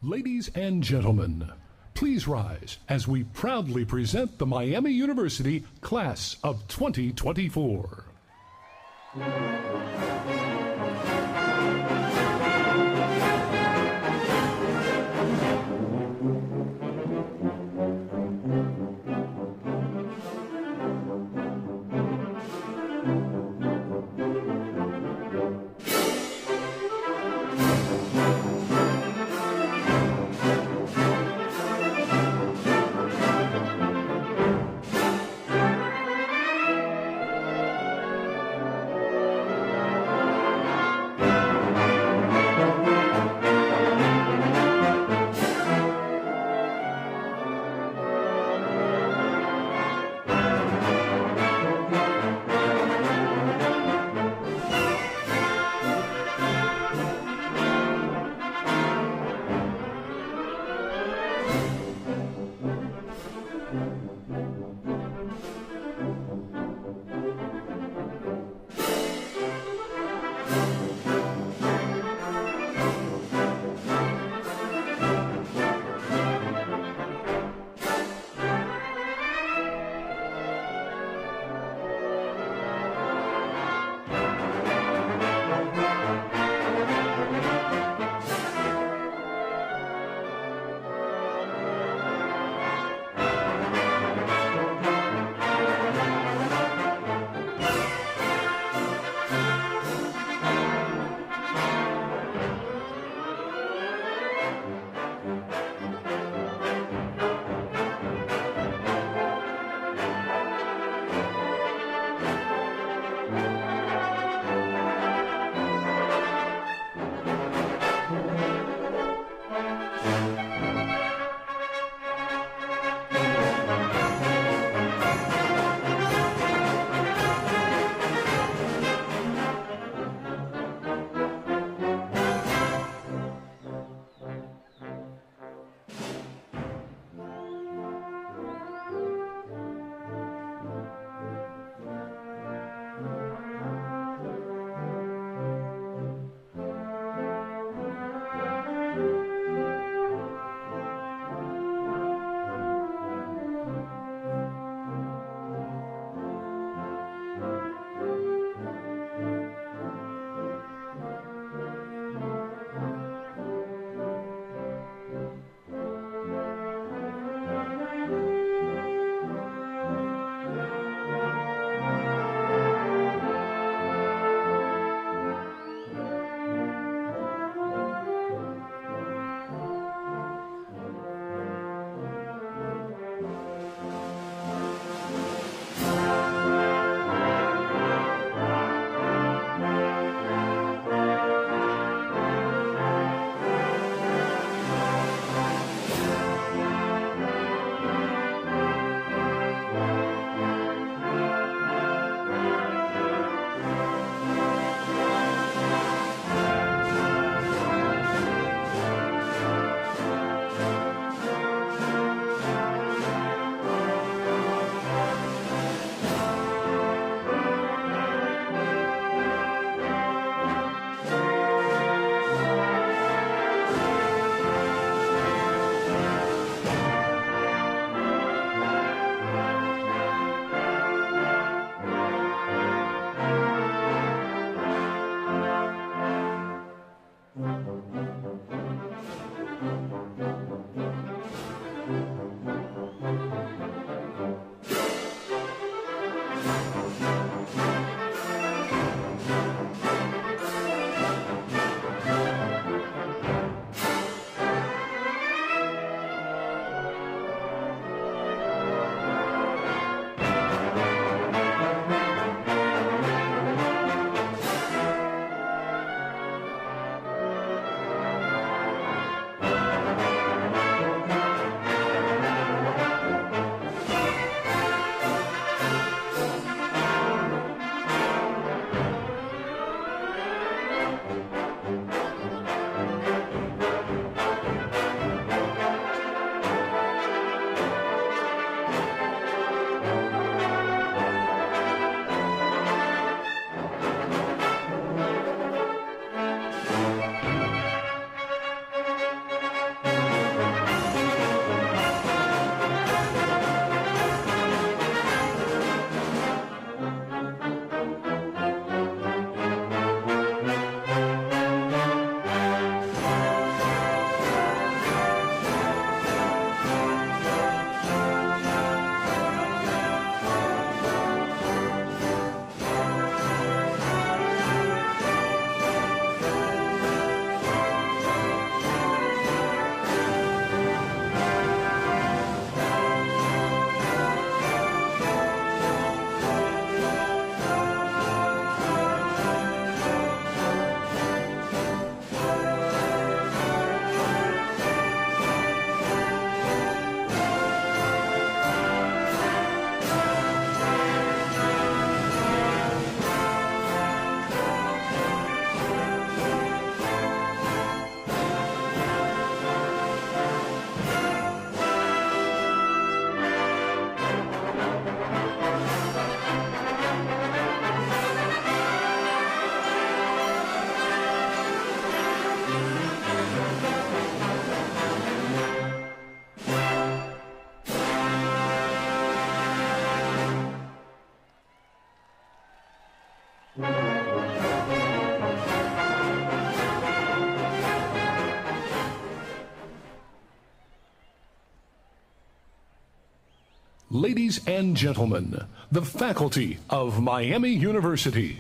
Ladies and gentlemen, please rise as we proudly present the Miami University Class of 2024. Ladies and gentlemen, the faculty of Miami University.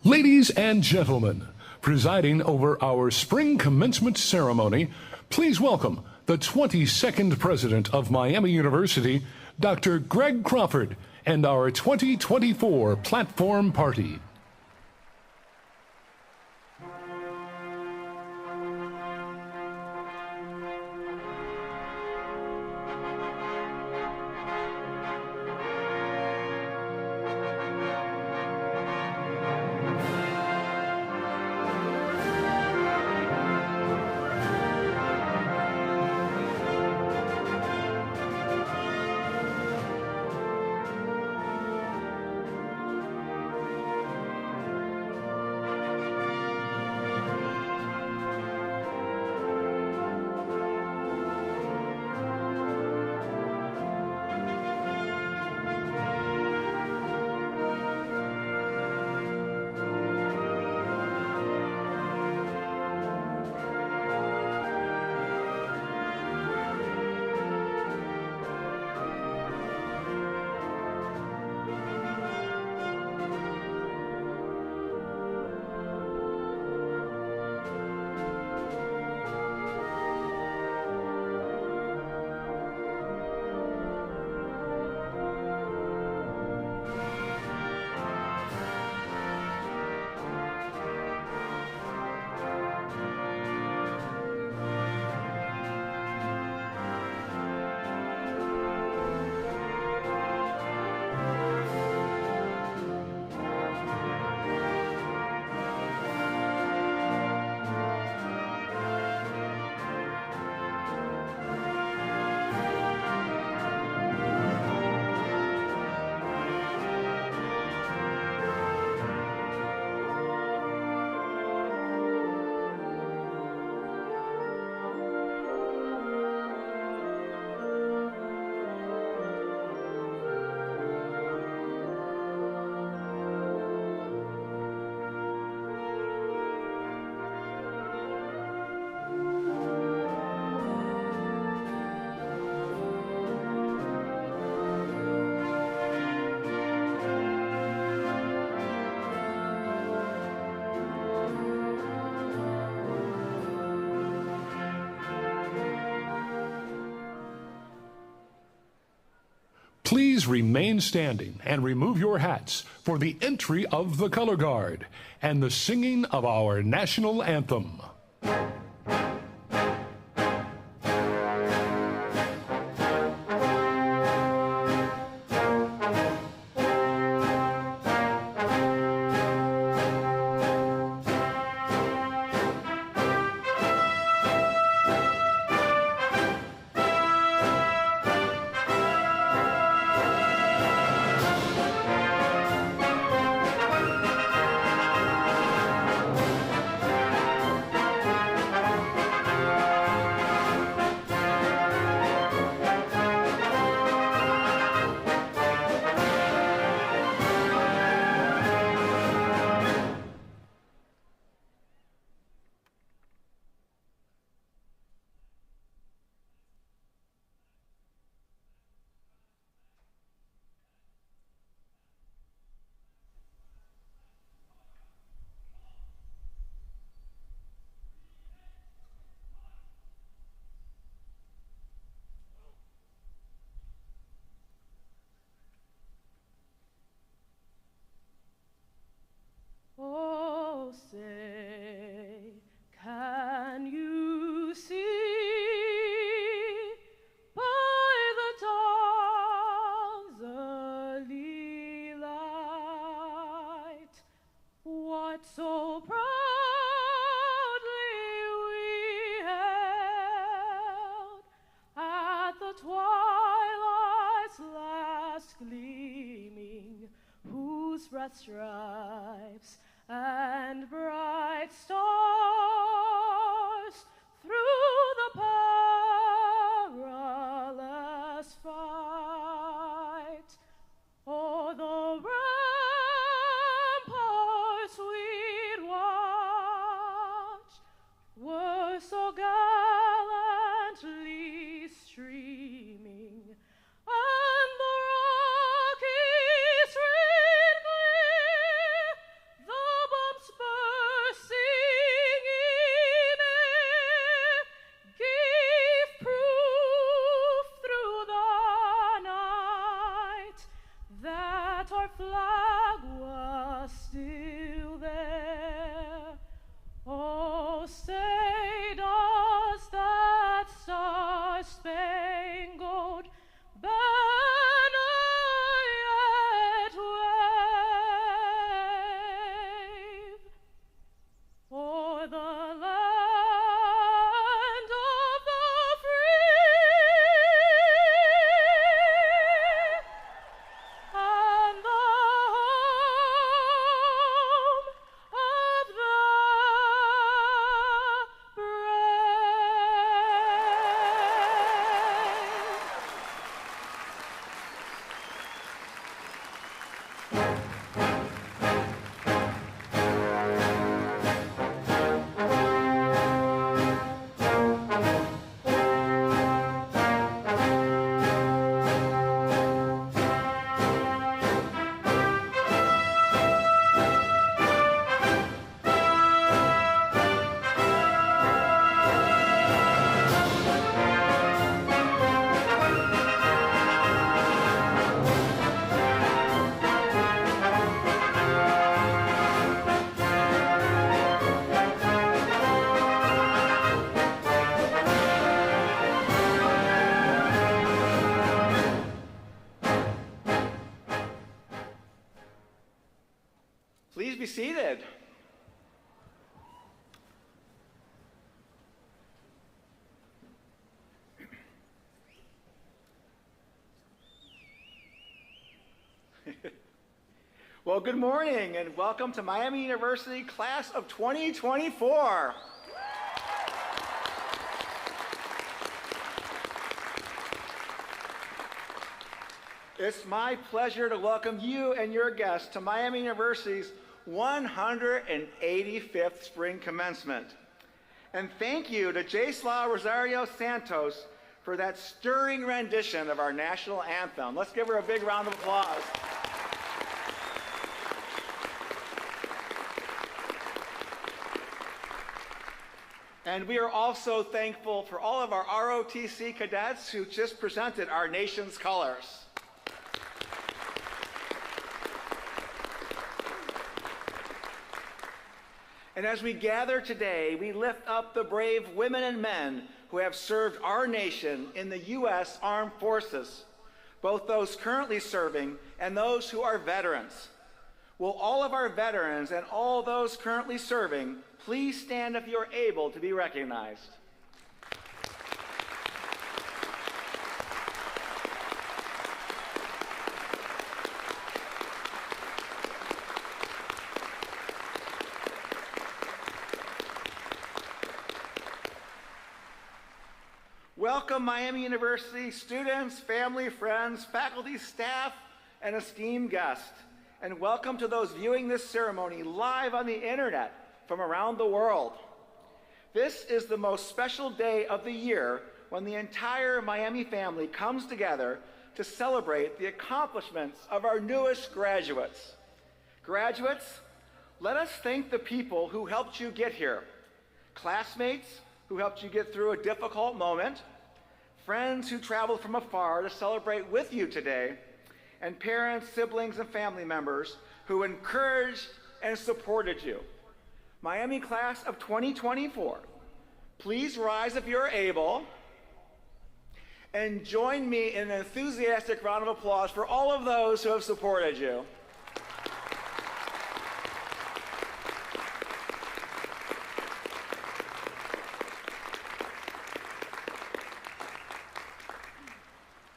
Ladies and gentlemen, presiding over our spring commencement ceremony, please welcome the 22nd President of Miami University, Dr. Greg Crawford, and our 2024 Platform Party. Please remain standing and remove your hats for the entry of the color guard and the singing of our national anthem. breast stripes and bright stars through the perilous fight. O'er the ramparts we'd watch were so gallantly streaming, and the Rockies ran clear, the bombs bursting in air gave proof through the night that our flag was still there. Oh, say does that star-spangled banner yet wave o'er the land of the free and the home of the Please be seated. Well, good morning and welcome to Miami University Class of 2024. It's my pleasure to welcome you and your guests to Miami University's 185th spring commencement. And thank you to Jaslaw Rosario Santos for that stirring rendition of our national anthem. Let's give her a big round of applause. And we are also thankful for all of our ROTC cadets who just presented our nation's colors. And as we gather today, we lift up the brave women and men who have served our nation in the U.S. Armed Forces, both those currently serving and those who are veterans. Will all of our veterans and all those currently serving please stand if you're able to be recognized. Welcome Miami University students, family, friends, faculty, staff, and esteemed guests. And welcome to those viewing this ceremony live on the internet from around the world. This is the most special day of the year when the entire Miami family comes together to celebrate the accomplishments of our newest graduates. Graduates, let us thank the people who helped you get here. Classmates who helped you get through a difficult moment, friends who traveled from afar to celebrate with you today, and parents, siblings, and family members who encouraged and supported you. Miami Class of 2024, please rise if you're able and join me in an enthusiastic round of applause for all of those who have supported you.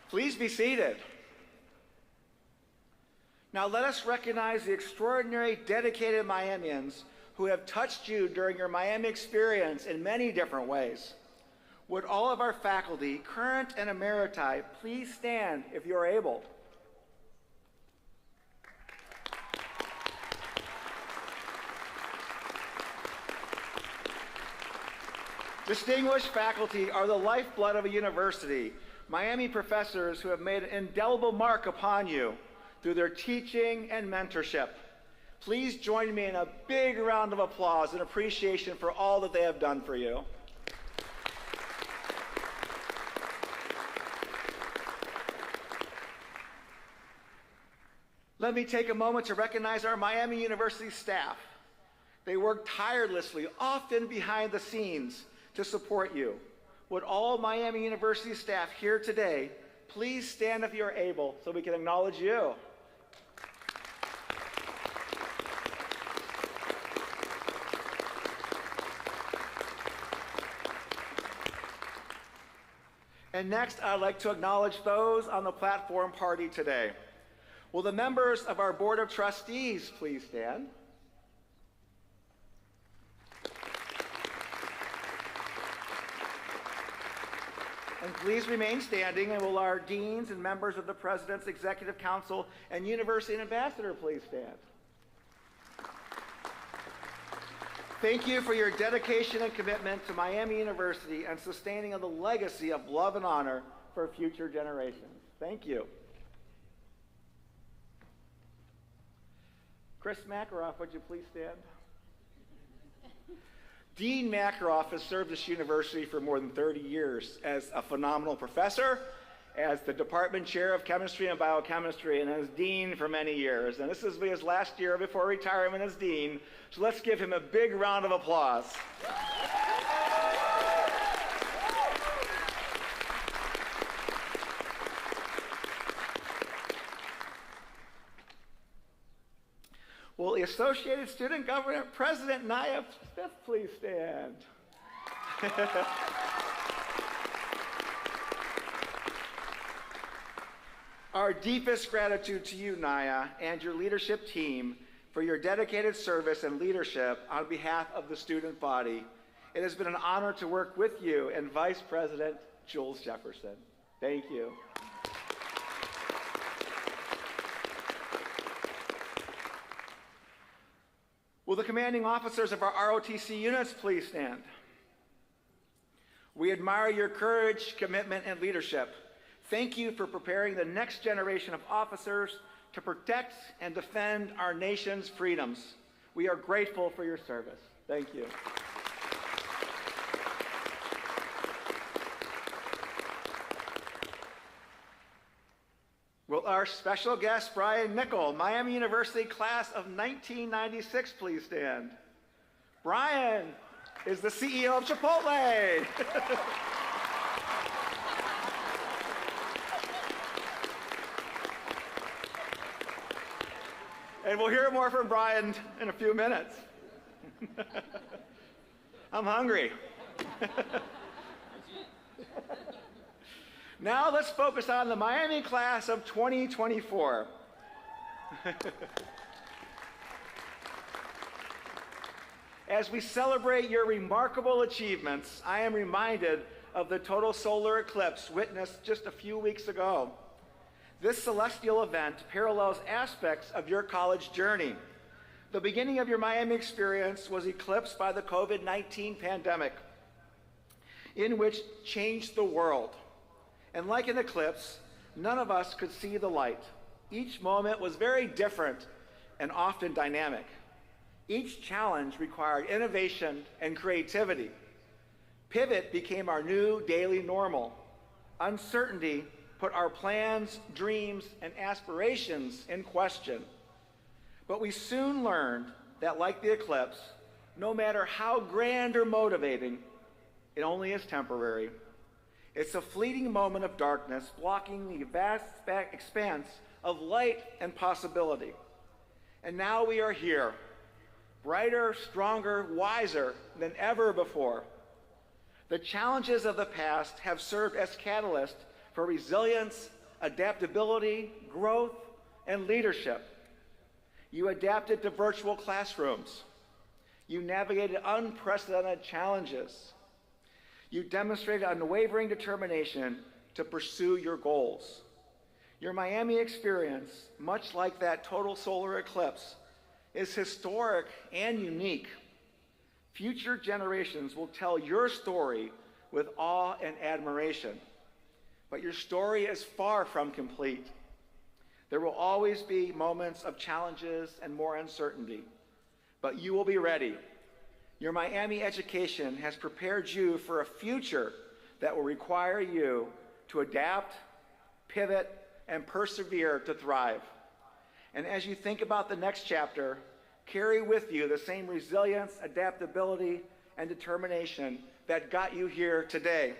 Please be seated. Now let us recognize the extraordinary, dedicated Miamians who have touched you during your Miami experience in many different ways. Would all of our faculty, current and emeriti, please stand if you are able. Distinguished faculty are the lifeblood of a university, Miami professors who have made an indelible mark upon you through their teaching and mentorship. Please join me in a big round of applause and appreciation for all that they have done for you. Let me take a moment to recognize our Miami University staff. They work tirelessly, often behind the scenes, to support you. Would all Miami University staff here today please stand if you are able so we can acknowledge you. And next, I'd like to acknowledge those on the platform party today. Will the members of our Board of Trustees please stand? And please remain standing, and will our deans and members of the President's Executive Council and University Ambassador please stand? Thank you for your dedication and commitment to Miami University and sustaining of the legacy of love and honor for future generations. Thank you. Chris Makaroff, would you please stand? Dean Makaroff has served this university for more than 30 years as a phenomenal professor, as the department chair of chemistry and biochemistry, and as dean for many years. And this will be his last year before retirement as dean, so let's give him a big round of applause. Will the Associated Student Government President Naya Smith please stand? Our deepest gratitude to you, Naya, and your leadership team for your dedicated service and leadership on behalf of the student body. It has been an honor to work with you and Vice President Jules Jefferson. Thank you. Will the commanding officers of our ROTC units please stand? We admire your courage, commitment, and leadership. Thank you for preparing the next generation of officers to protect and defend our nation's freedoms. We are grateful for your service. Thank you. Will our special guest, Brian Nichol, Miami University class of 1996, please stand? Brian is the CEO of Chipotle. And we'll hear more from Brian in a few minutes. I'm hungry. Now let's focus on the Miami class of 2024. As we celebrate your remarkable achievements, I am reminded of the total solar eclipse witnessed just a few weeks ago. This celestial event parallels aspects of your college journey. The beginning of your Miami experience was eclipsed by the COVID-19 pandemic, in which changed the world. And like an eclipse, none of us could see the light. Each moment was very different and often dynamic. Each challenge required innovation and creativity. Pivot became our new daily normal. Uncertainty put our plans, dreams, and aspirations in question. But we soon learned that, like the eclipse, no matter how grand or motivating, it only is temporary. It's a fleeting moment of darkness blocking the vast expanse of light and possibility. And now we are here, brighter, stronger, wiser than ever before. The challenges of the past have served as catalysts for resilience, adaptability, growth, and leadership. You adapted to virtual classrooms. You navigated unprecedented challenges. You demonstrated unwavering determination to pursue your goals. Your Miami experience, much like that total solar eclipse, is historic and unique. Future generations will tell your story with awe and admiration. But your story is far from complete. There will always be moments of challenges and more uncertainty, but you will be ready. Your Miami education has prepared you for a future that will require you to adapt, pivot, and persevere to thrive. And as you think about the next chapter, carry with you the same resilience, adaptability, and determination that got you here today.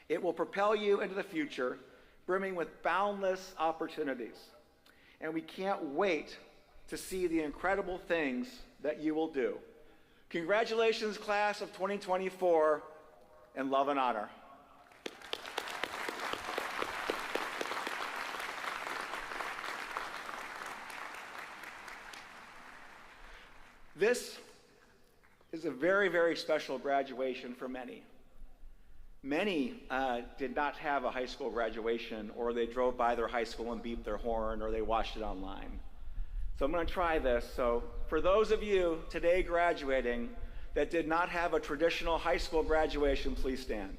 It will propel you into the future, brimming with boundless opportunities. And we can't wait to see the incredible things that you will do. Congratulations, class of 2024, and love and honor. This is a very, very special graduation for many. Many did not have a high school graduation, or they drove by their high school and beeped their horn, or they watched it online. So I'm going to try this. So for those of you today graduating that did not have a traditional high school graduation, please stand.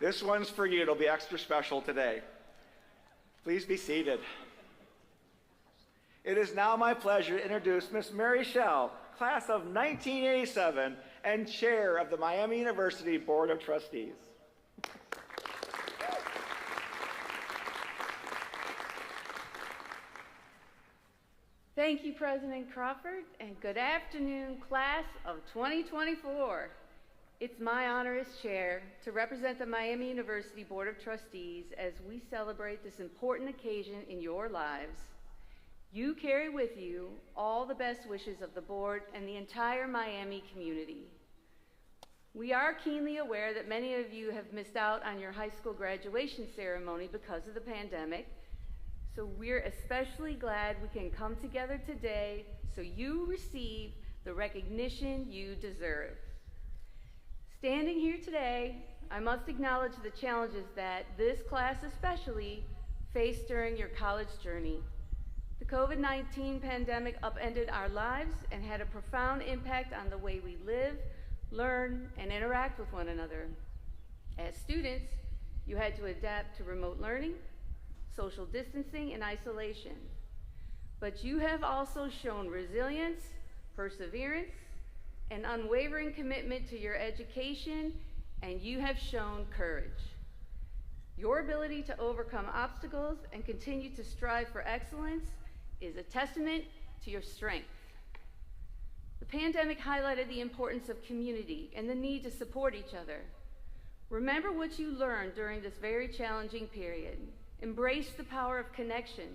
This one's for you. It'll be extra special today. Please be seated. It is now my pleasure to introduce Miss Mary Schell, class of 1987 and chair of the Miami University Board of Trustees. Thank you, President Crawford, and good afternoon, class of 2024. It's my honor as chair to represent the Miami University Board of Trustees as we celebrate this important occasion in your lives. You carry with you all the best wishes of the board and the entire Miami community. We are keenly aware that many of you have missed out on your high school graduation ceremony because of the pandemic, so we're especially glad we can come together today so you receive the recognition you deserve. Standing here today, I must acknowledge the challenges that this class especially faced during your college journey. The COVID-19 pandemic upended our lives and had a profound impact on the way we live, learn, and interact with one another. As students, you had to adapt to remote learning, social distancing, and isolation. But you have also shown resilience, perseverance, an unwavering commitment to your education, and you have shown courage. Your ability to overcome obstacles and continue to strive for excellence is a testament to your strength. The pandemic highlighted the importance of community and the need to support each other. Remember what you learned during this very challenging period. Embrace the power of connection,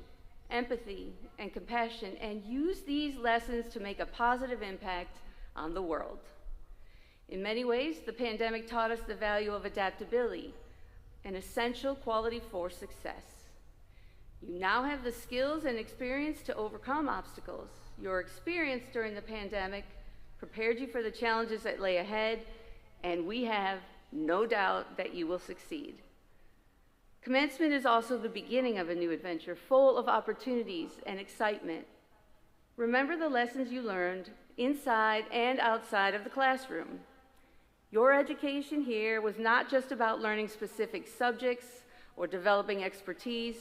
empathy, and compassion, and use these lessons to make a positive impact on the world. In many ways, the pandemic taught us the value of adaptability, an essential quality for success. You now have the skills and experience to overcome obstacles. Your experience during the pandemic prepared you for the challenges that lay ahead, and we have no doubt that you will succeed. Commencement is also the beginning of a new adventure, full of opportunities and excitement. Remember the lessons you learned inside and outside of the classroom. Your education here was not just about learning specific subjects or developing expertise,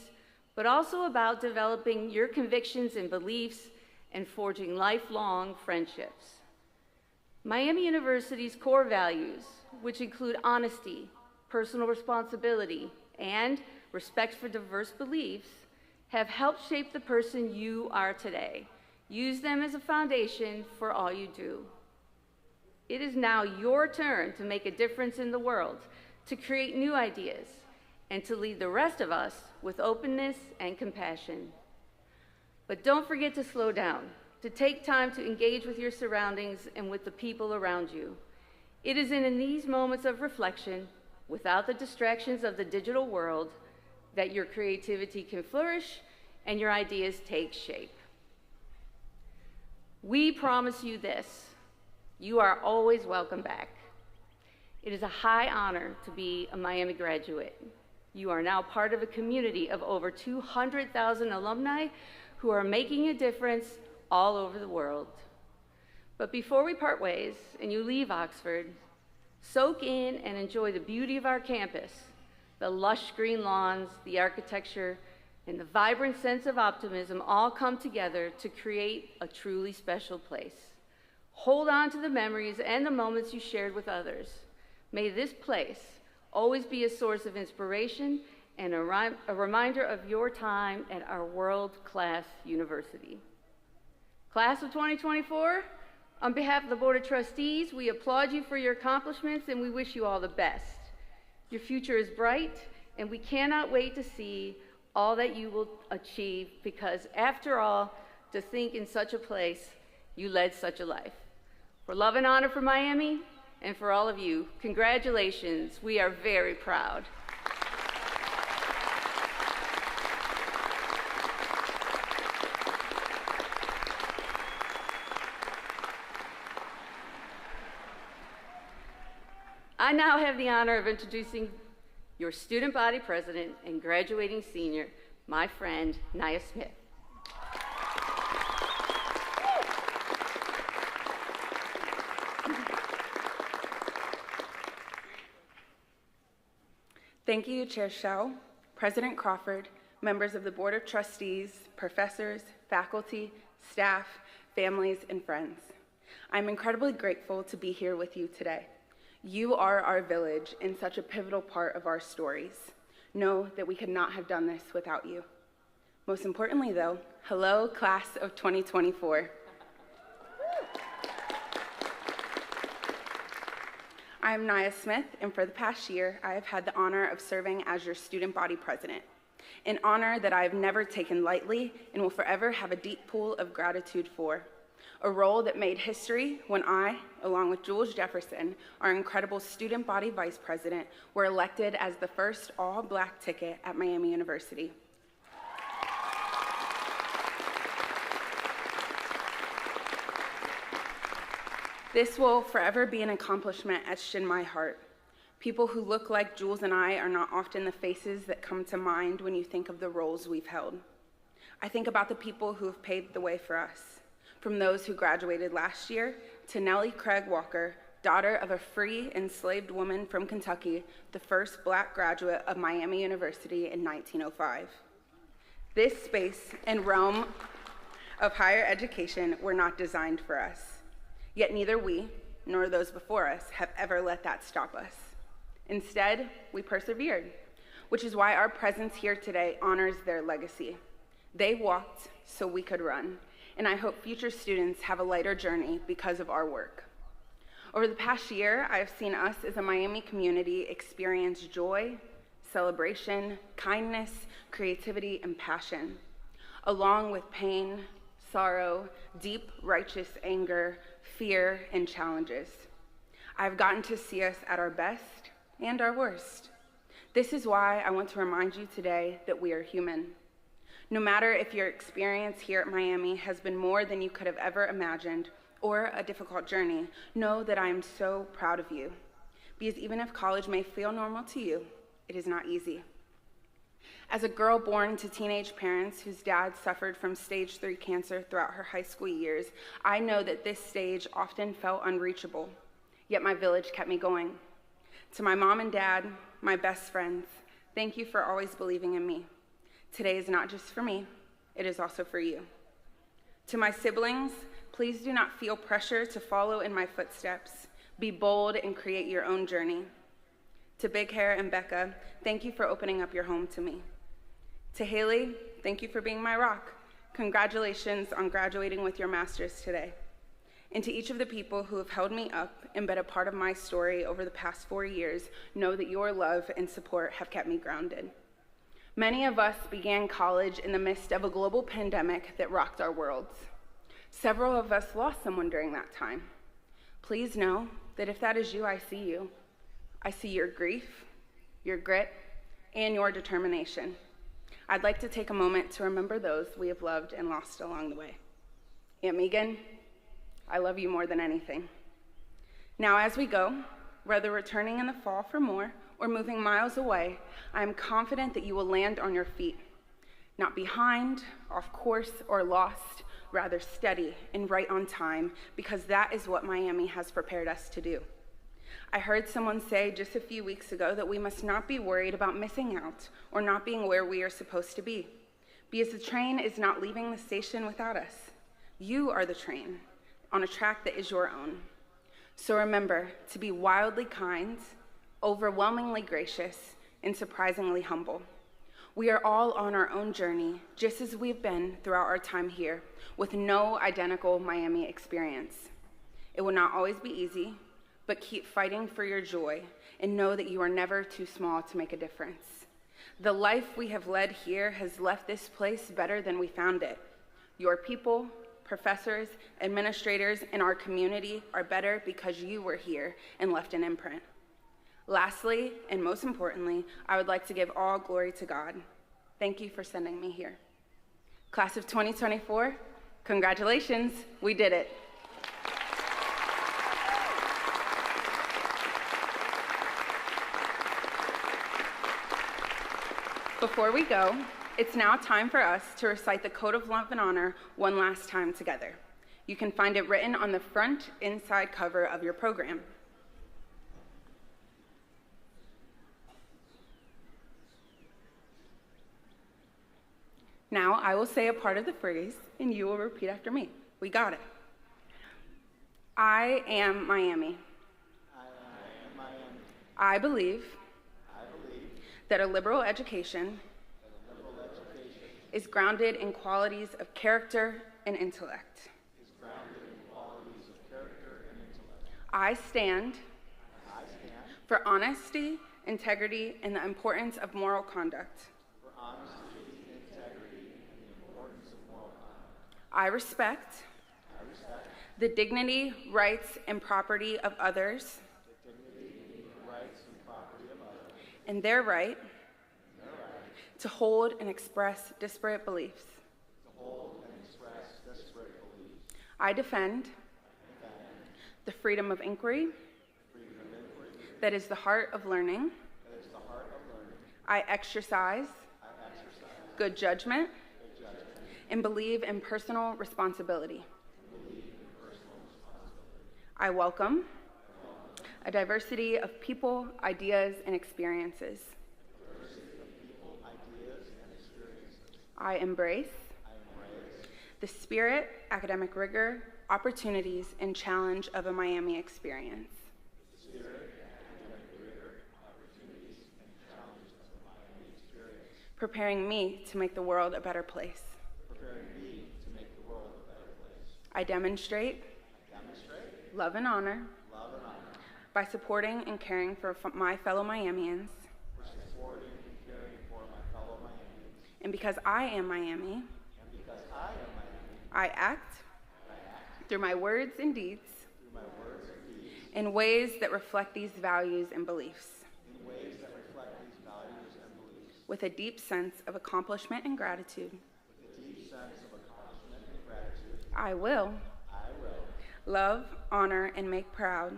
but also about developing your convictions and beliefs and forging lifelong friendships. Miami University's core values, which include honesty, personal responsibility, and respect for diverse beliefs, have helped shape the person you are today. Use them as a foundation for all you do. It is now your turn to make a difference in the world, to create new ideas, and to lead the rest of us with openness and compassion. But don't forget to slow down, to take time to engage with your surroundings and with the people around you. It is in these moments of reflection, without the distractions of the digital world, that your creativity can flourish and your ideas take shape. We promise you this: you are always welcome back. It is a high honor to be a Miami graduate. You are now part of a community of over 200,000 alumni who are making a difference all over the world. But before we part ways and you leave Oxford, soak in and enjoy the beauty of our campus, the lush green lawns, the architecture, and the vibrant sense of optimism all come together to create a truly special place. Hold on to the memories and the moments you shared with others. May this place always be a source of inspiration and a reminder of your time at our world-class university. Class of 2024, on behalf of the Board of Trustees, we applaud you for your accomplishments and we wish you all the best. Your future is bright, and we cannot wait to see all that you will achieve, because after all, to think in such a place, you led such a life. For love and honor for Miami, and for all of you, congratulations. We are very proud. I now have the honor of introducing your student body president and graduating senior, my friend, Nia Smith. Thank you, Chair Schell, President Crawford, members of the Board of Trustees, professors, faculty, staff, families, and friends. I'm incredibly grateful to be here with you today. You are our village and such a pivotal part of our stories. Know that we could not have done this without you. Most importantly, though, hello, class of 2024. I am Nia Smith, and for the past year, I have had the honor of serving as your student body president, an honor that I have never taken lightly and will forever have a deep pool of gratitude for. A role that made history when I, along with Jules Jefferson, our incredible student body vice president, were elected as the first all-Black ticket at Miami University. This will forever be an accomplishment etched in my heart. People who look like Jules and I are not often the faces that come to mind when you think of the roles we've held. I think about the people who have paved the way for us, from those who graduated last year to Nellie Craig Walker, daughter of a free enslaved woman from Kentucky, the first Black graduate of Miami University in 1905. This space and realm of higher education were not designed for us. Yet neither we, nor those before us, have ever let that stop us. Instead, we persevered, which is why our presence here today honors their legacy. They walked so we could run, and I hope future students have a lighter journey because of our work. Over the past year, I have seen us as a Miami community experience joy, celebration, kindness, creativity, and passion, along with pain, sorrow, deep, righteous anger, fear, and challenges. I've gotten to see us at our best and our worst. This is why I want to remind you today that we are human. No matter if your experience here at Miami has been more than you could have ever imagined or a difficult journey, know that I am so proud of you. Because even if college may feel normal to you, it is not easy. As a girl born to teenage parents whose dad suffered from stage 3 cancer throughout her high school years, I know that this stage often felt unreachable, yet my village kept me going. To my mom and dad, my best friends, thank you for always believing in me. Today is not just for me, it is also for you. To my siblings, please do not feel pressure to follow in my footsteps. Be bold and create your own journey. To Big Hair and Becca, thank you for opening up your home to me. To Haley, thank you for being my rock. Congratulations on graduating with your master's today. And to each of the people who have held me up and been a part of my story over the past 4 years, know that your love and support have kept me grounded. Many of us began college in the midst of a global pandemic that rocked our worlds. Several of us lost someone during that time. Please know that if that is you, I see you. I see your grief, your grit, and your determination. I'd like to take a moment to remember those we have loved and lost along the way. Aunt Megan, I love you more than anything. Now, as we go, whether returning in the fall for more or moving miles away, I am confident that you will land on your feet, not behind, off course, or lost, rather steady and right on time, because that is what Miami has prepared us to do. I heard someone say just a few weeks ago that we must not be worried about missing out or not being where we are supposed to be, because the train is not leaving the station without us. You are the train on a track that is your own. So remember to be wildly kind, overwhelmingly gracious, and surprisingly humble. We are all on our own journey, just as we've been throughout our time here, with no identical Miami experience. It will not always be easy, but keep fighting for your joy and know that you are never too small to make a difference. The life we have led here has left this place better than we found it. Your people, professors, administrators, and our community are better because you were here and left an imprint. Lastly, and most importantly, I would like to give all glory to God. Thank you for sending me here. Class of 2024, congratulations, we did it. Before we go, it's now time for us to recite the Code of Love and Honor one last time together. You can find it written on the front inside cover of your program. Now I will say a part of the phrase, and you will repeat after me. We got it. I am Miami. I believe that a liberal education is grounded in qualities of character and intellect. I stand for honesty, integrity, and the importance of moral conduct. I respect the dignity, rights, and property of others and their right to hold and express disparate beliefs. I defend the freedom of inquiry that is the heart of learning. I exercise good judgment and believe in personal responsibility. I welcome a diversity of people, ideas, and experiences. I embrace the spirit, academic rigor, opportunities, and challenge of a Miami experience. Preparing me to make the world a better place. I demonstrate love and honor by supporting and caring for my fellow Miamians. And because I am Miami, I act through my words and deeds in ways that reflect these values and beliefs. With a deep sense of accomplishment and gratitude. I will love, honor, and make proud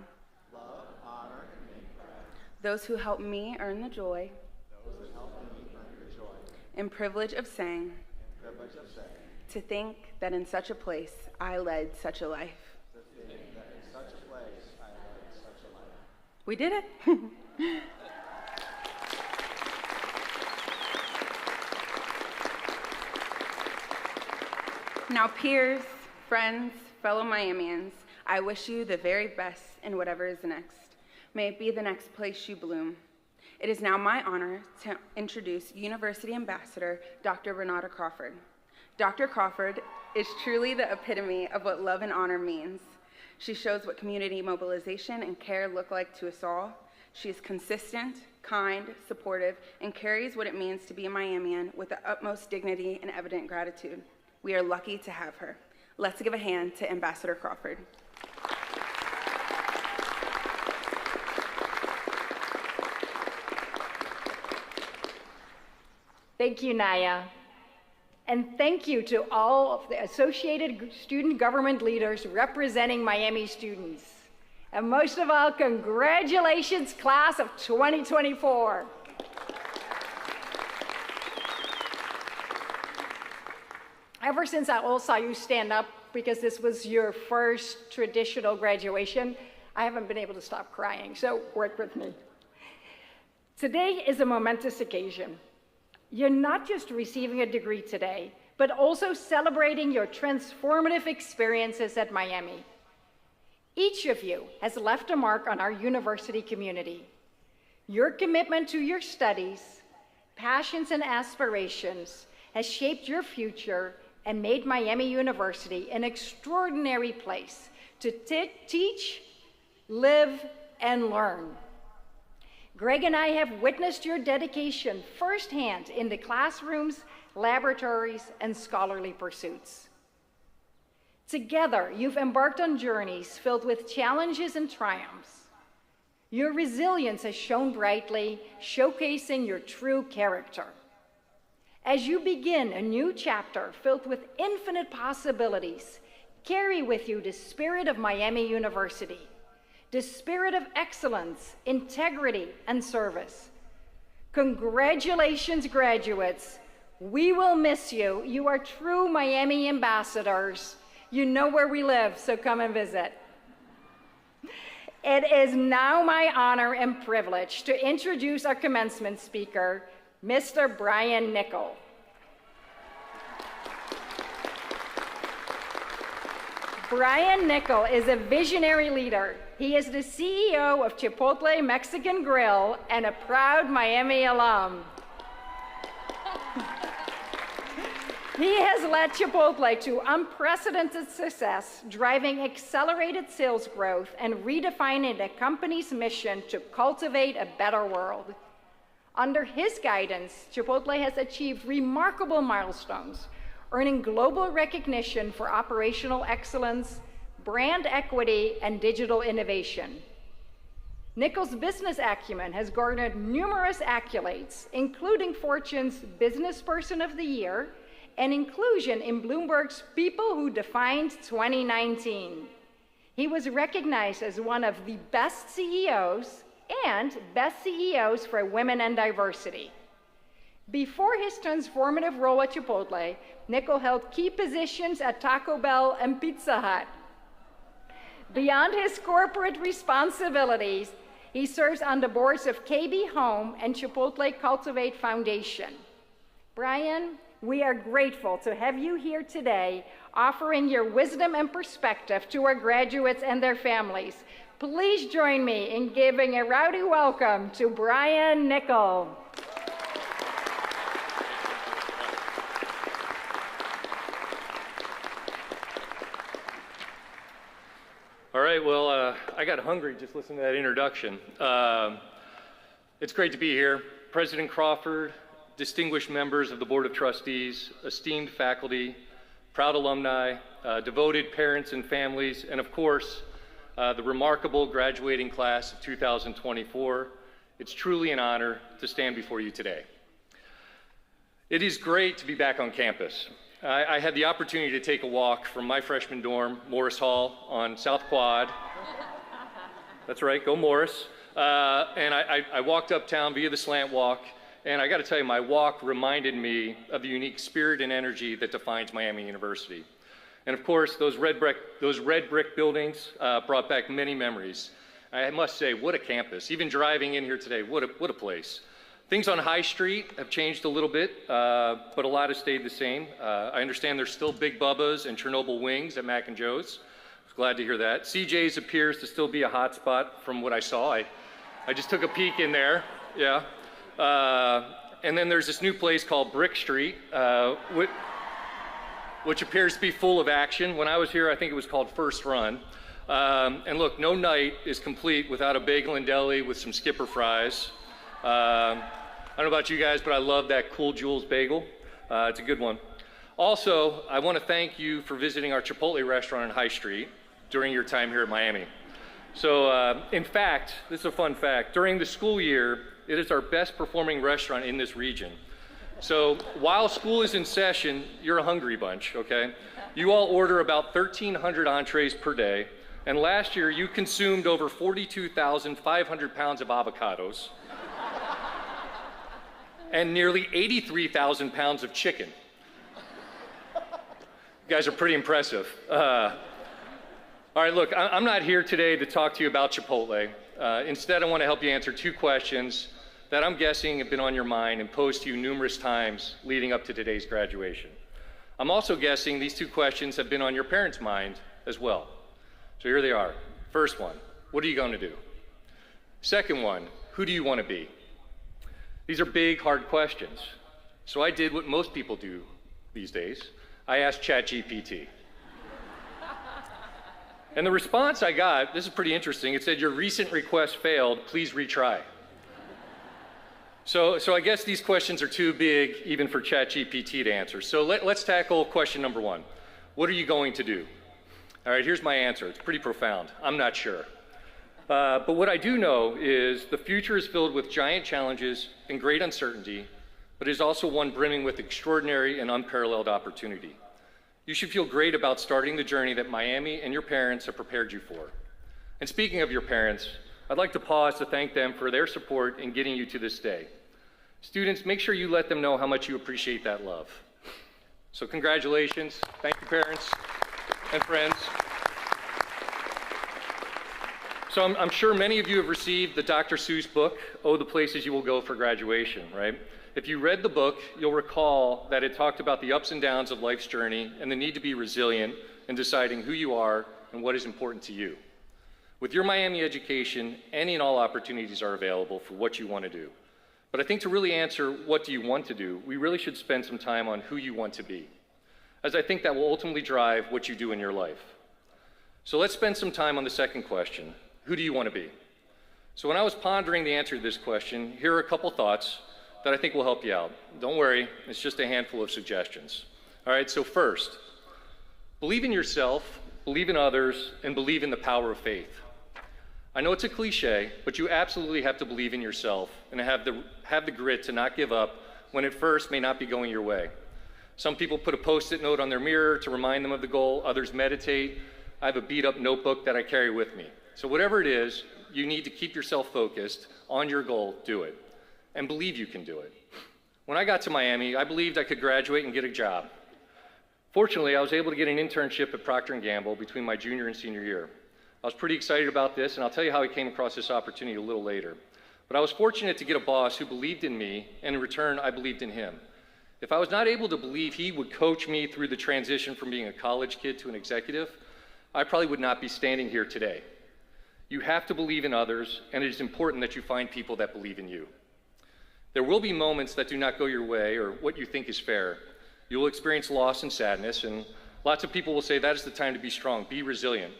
those who help me earn the joy and privilege of saying, to think that in such a place I led such a life. We did it. Now, peers, friends, fellow Miamians, I wish you the very best in whatever is next. May it be the next place you bloom. It is now my honor to introduce University Ambassador Dr. Renata Crawford. Dr. Crawford is truly the epitome of what love and honor means. She shows what community mobilization and care look like to us all. She is consistent, kind, supportive, and carries what it means to be a Miamian with the utmost dignity and evident gratitude. We are lucky to have her. Let's give a hand to Ambassador Crawford. Thank you, Naya. And thank you to all of the Associated Student Government leaders representing Miami students. And most of all, congratulations, class of 2024. Ever since I all saw you stand up, because this was your first traditional graduation, I haven't been able to stop crying, so work with me. Today is a momentous occasion. You're not just receiving a degree today, but also celebrating your transformative experiences at Miami. Each of you has left a mark on our university community. Your commitment to your studies, passions, and aspirations has shaped your future and made Miami University an extraordinary place to teach, live, and learn. Greg and I have witnessed your dedication firsthand in the classrooms, laboratories, and scholarly pursuits. Together, you've embarked on journeys filled with challenges and triumphs. Your resilience has shone brightly, showcasing your true character. As you begin a new chapter filled with infinite possibilities, carry with you the spirit of Miami University, the spirit of excellence, integrity, and service. Congratulations, graduates. We will miss you. You are true Miami ambassadors. You know where we live, so come and visit. It is now my honor and privilege to introduce our commencement speaker, Mr. Brian Niccol. Brian Niccol is a visionary leader. He is the CEO of Chipotle Mexican Grill and a proud Miami alum. He has led Chipotle to unprecedented success, driving accelerated sales growth and redefining the company's mission to cultivate a better world. Under his guidance, Chipotle has achieved remarkable milestones, earning global recognition for operational excellence, brand equity, and digital innovation. Niccol's business acumen has garnered numerous accolades, including Fortune's Business Person of the Year and inclusion in Bloomberg's People Who Defined 2019. He was recognized as one of the best CEOs and best CEOs for women and diversity. Before his transformative role at Chipotle, Niccol held key positions at Taco Bell and Pizza Hut. Beyond his corporate responsibilities, he serves on the boards of KB Home and Chipotle Cultivate Foundation. Brian, we are grateful to have you here today, offering your wisdom and perspective to our graduates and their families. Please join me in giving a rowdy welcome to Brian Niccol. All right, well, I got hungry just listening to that introduction. It's great to be here. President Crawford, distinguished members of the Board of Trustees, esteemed faculty, proud alumni, devoted parents and families, and of course, the remarkable graduating class of 2024. It's truly an honor to stand before you today. It is great to be back on campus. I had the opportunity to take a walk from my freshman dorm, Morris Hall, on South Quad. That's right, go Morris. And I walked uptown via the slant walk, and I gotta tell you, my walk reminded me of the unique spirit and energy that defines Miami University. And of course, those red brick buildings brought back many memories. I must say, what a campus. Even driving in here today, what a place. Things on High Street have changed a little bit, but a lot has stayed the same. I understand there's still Big Bubba's and Chernobyl wings at Mac and Joe's. I was glad to hear that. CJ's appears to still be a hot spot from what I saw. I just took a peek in there, yeah. And then there's this new place called Brick Street, which appears to be full of action. When I was here, I think it was called First Run. And look, no night is complete without a bagel and deli with some Skipper fries. I don't know about you guys, but I love that Cool Jules bagel. It's a good one. Also, I want to thank you for visiting our Chipotle restaurant on High Street during your time here at Miami. So, in fact, this is a fun fact, during the school year, it is our best performing restaurant in this region. So, while school is in session, you're a hungry bunch, okay? You all order about 1,300 entrees per day, and last year you consumed over 42,500 pounds of avocados and nearly 83,000 pounds of chicken. You guys are pretty impressive. All right, look, I'm not here today to talk to you about Chipotle. Instead, I want to help you answer two questions that I'm guessing have been on your mind and posed to you numerous times leading up to today's graduation. I'm also guessing these two questions have been on your parents' mind as well. So here they are. First one, what are you going to do? Second one, who do you want to be? These are big, hard questions. So I did what most people do these days. I asked ChatGPT. And the response I got, this is pretty interesting, it said, your recent request failed, please retry. So I guess these questions are too big even for ChatGPT to answer. So let's tackle question number one. What are you going to do? All right, here's my answer. It's pretty profound. I'm not sure. But what I do know is the future is filled with giant challenges and great uncertainty, but is also one brimming with extraordinary and unparalleled opportunity. You should feel great about starting the journey that Miami and your parents have prepared you for. And speaking of your parents, I'd like to pause to thank them for their support in getting you to this day. Students, make sure you let them know how much you appreciate that love. So congratulations. Thank you, parents and friends. So I'm sure many of you have received the Dr. Seuss book, Oh, the Places You Will Go for Graduation, right? If you read the book, you'll recall that it talked about the ups and downs of life's journey and the need to be resilient in deciding who you are and what is important to you. With your Miami education, any and all opportunities are available for what you want to do. But I think to really answer what do you want to do, we really should spend some time on who you want to be, as I think that will ultimately drive what you do in your life. So let's spend some time on the second question. Who do you want to be? So when I was pondering the answer to this question, here are a couple thoughts that I think will help you out. Don't worry, it's just a handful of suggestions. All right, so first, believe in yourself, believe in others, and believe in the power of faith. I know it's a cliche, but you absolutely have to believe in yourself and have the grit to not give up when at first may not be going your way. Some people put a Post-it note on their mirror to remind them of the goal, others meditate. I have a beat-up notebook that I carry with me. So whatever it is, you need to keep yourself focused on your goal, do it, and believe you can do it. When I got to Miami, I believed I could graduate and get a job. Fortunately, I was able to get an internship at Procter & Gamble between my junior and senior year. I was pretty excited about this, and I'll tell you how I came across this opportunity a little later. But I was fortunate to get a boss who believed in me, and in return, I believed in him. If I was not able to believe he would coach me through the transition from being a college kid to an executive, I probably would not be standing here today. You have to believe in others, and it is important that you find people that believe in you. There will be moments that do not go your way or what you think is fair. You will experience loss and sadness, and lots of people will say that is the time to be strong, be resilient,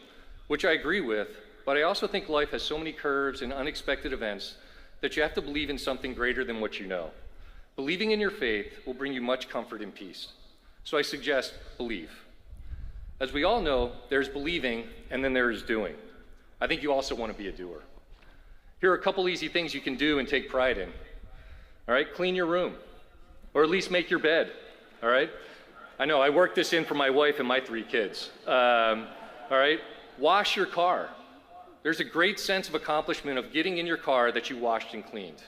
which I agree with, but I also think life has so many curves and unexpected events that you have to believe in something greater than what you know. Believing in your faith will bring you much comfort and peace. So I suggest believe. As we all know, there's believing and then there is doing. I think you also want to be a doer. Here are a couple easy things you can do and take pride in. All right, clean your room, or at least make your bed, all right? I know, I worked this in for my wife and my 3 kids. All right, wash your car. There's a great sense of accomplishment of getting in your car that you washed and cleaned.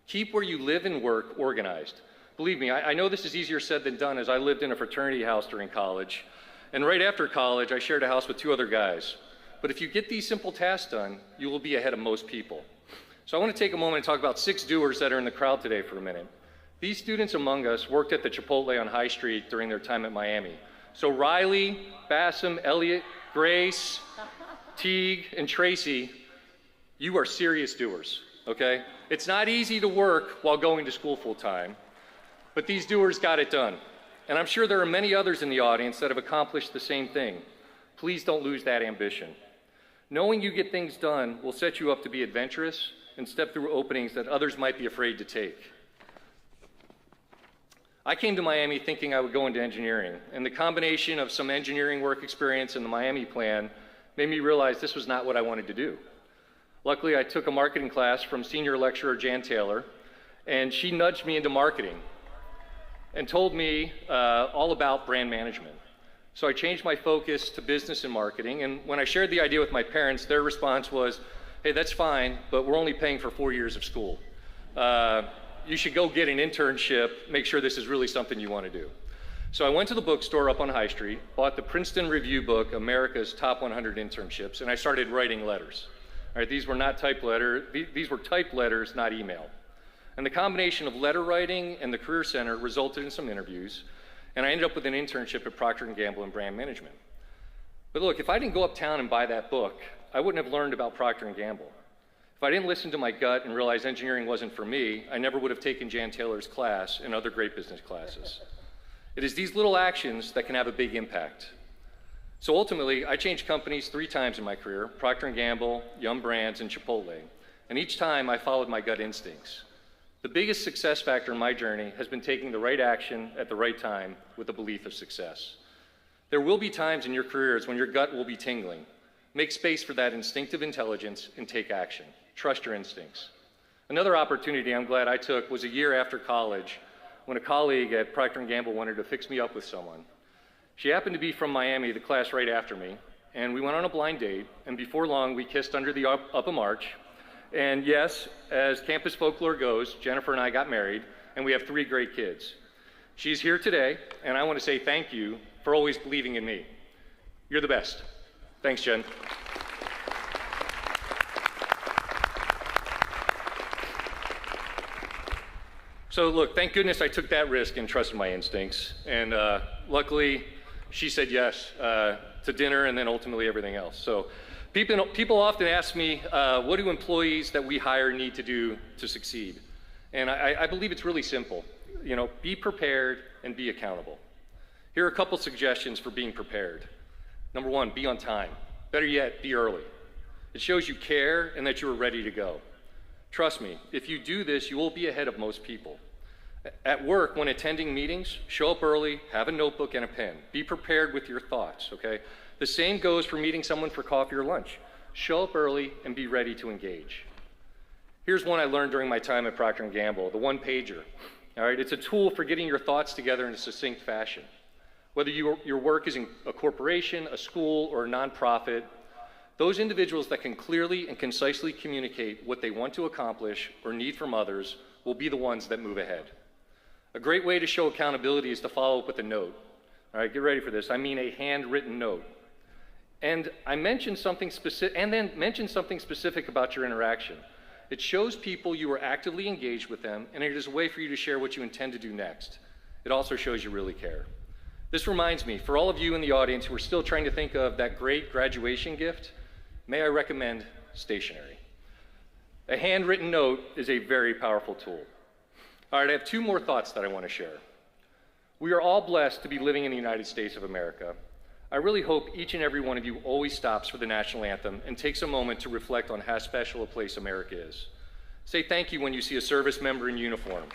Keep where you live and work organized. Believe me, I know this is easier said than done, as I lived in a fraternity house during college. And right after college, I shared a house with 2 other guys. But if you get these simple tasks done, you will be ahead of most people. So I want to take a moment and talk about 6 doers that are in the crowd today for a minute. These students among us worked at the Chipotle on High Street during their time at Miami. So Riley, Bassam, Elliot, Grace, Teague, and Tracy, you are serious doers, okay? It's not easy to work while going to school full time, but these doers got it done. And I'm sure there are many others in the audience that have accomplished the same thing. Please don't lose that ambition. Knowing you get things done will set you up to be adventurous and step through openings that others might be afraid to take. I came to Miami thinking I would go into engineering, and the combination of some engineering work experience and the Miami plan made me realize this was not what I wanted to do. Luckily, I took a marketing class from senior lecturer Jan Taylor, and she nudged me into marketing and told me all about brand management. So I changed my focus to business and marketing, and when I shared the idea with my parents, their response was, hey, that's fine, but we're only paying for 4 years of school. You should go get an internship, make sure this is really something you want to do. So I went to the bookstore up on High Street, bought the Princeton Review book, America's Top 100 Internships, and I started writing letters. All right, these were not typed letters, these were typed letters, not email. And the combination of letter writing and the Career Center resulted in some interviews, and I ended up with an internship at Procter & Gamble in brand management. But look, if I didn't go uptown and buy that book, I wouldn't have learned about Procter & Gamble. If I didn't listen to my gut and realize engineering wasn't for me, I never would have taken Jan Taylor's class and other great business classes. It is these little actions that can have a big impact. So ultimately, I changed companies 3 times in my career, Procter & Gamble, Yum Brands, and Chipotle. And each time I followed my gut instincts. The biggest success factor in my journey has been taking the right action at the right time with a belief of success. There will be times in your careers when your gut will be tingling. Make space for that instinctive intelligence and take action. Trust your instincts. Another opportunity I'm glad I took was a year after college when a colleague at Procter & Gamble wanted to fix me up with someone. She happened to be from Miami, the class right after me, and we went on a blind date, and before long we kissed under the upper arch. And yes, as campus folklore goes, Jennifer and I got married, and we have 3 great kids. She's here today, and I want to say thank you for always believing in me. You're the best. Thanks, Jen. So look, thank goodness I took that risk and trusted my instincts. And luckily, she said yes to dinner and then ultimately everything else. So people often ask me, what do employees that we hire need to do to succeed? And I believe it's really simple. You know, be prepared and be accountable. Here are a couple suggestions for being prepared. Number 1, be on time. Better yet, be early. It shows you care and that you are ready to go. Trust me, if you do this, you will be ahead of most people. At work, when attending meetings, show up early, have a notebook and a pen. Be prepared with your thoughts, okay? The same goes for meeting someone for coffee or lunch. Show up early and be ready to engage. Here's one I learned during my time at Procter & Gamble, the one-pager. All right, it's a tool for getting your thoughts together in a succinct fashion. Whether your work is in a corporation, a school, or a nonprofit, those individuals that can clearly and concisely communicate what they want to accomplish or need from others will be the ones that move ahead. A great way to show accountability is to follow up with a note. All right, get ready for this. I mean a handwritten note. And mention something specific about your interaction. It shows people you are actively engaged with them, and it is a way for you to share what you intend to do next. It also shows you really care. This reminds me, for all of you in the audience who are still trying to think of that great graduation gift, may I recommend stationery. A handwritten note is a very powerful tool. All right, I have 2 more thoughts that I want to share. We are all blessed to be living in the United States of America. I really hope each and every one of you always stops for the national anthem and takes a moment to reflect on how special a place America is. Say thank you when you see a service member in uniform.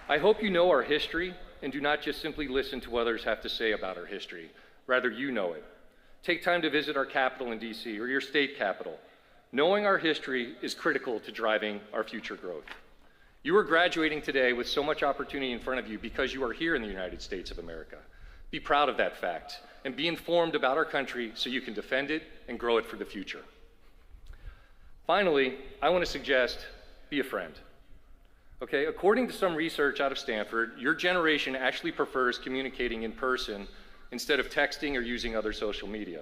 I hope you know our history and do not just simply listen to what others have to say about our history. Rather, you know it. Take time to visit our capital in DC or your state capital. Knowing our history is critical to driving our future growth. You are graduating today with so much opportunity in front of you because you are here in the United States of America. Be proud of that fact and be informed about our country so you can defend it and grow it for the future. Finally, I want to suggest be a friend. Okay, according to some research out of Stanford, your generation actually prefers communicating in person instead of texting or using other social media.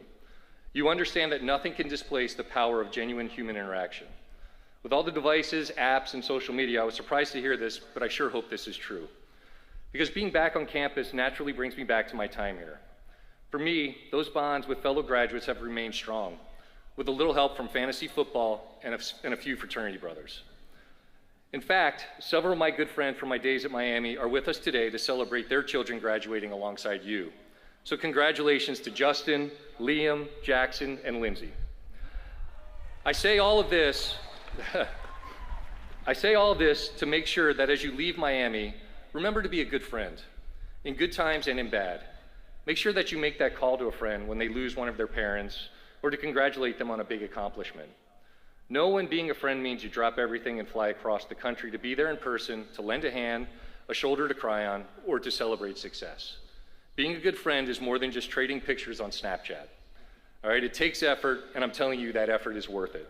You understand that nothing can displace the power of genuine human interaction. With all the devices, apps, and social media, I was surprised to hear this, but I sure hope this is true. Because being back on campus naturally brings me back to my time here. For me, those bonds with fellow graduates have remained strong, with a little help from fantasy football and a few fraternity brothers. In fact, several of my good friends from my days at Miami are with us today to celebrate their children graduating alongside you. So congratulations to Justin, Liam, Jackson, and Lindsay. I say all of this to make sure that as you leave Miami, remember to be a good friend, in good times and in bad. Make sure that you make that call to a friend when they lose one of their parents, or to congratulate them on a big accomplishment. Know when being a friend means you drop everything and fly across the country to be there in person, to lend a hand, a shoulder to cry on, or to celebrate success. Being a good friend is more than just trading pictures on Snapchat. All right, it takes effort, and I'm telling you that effort is worth it.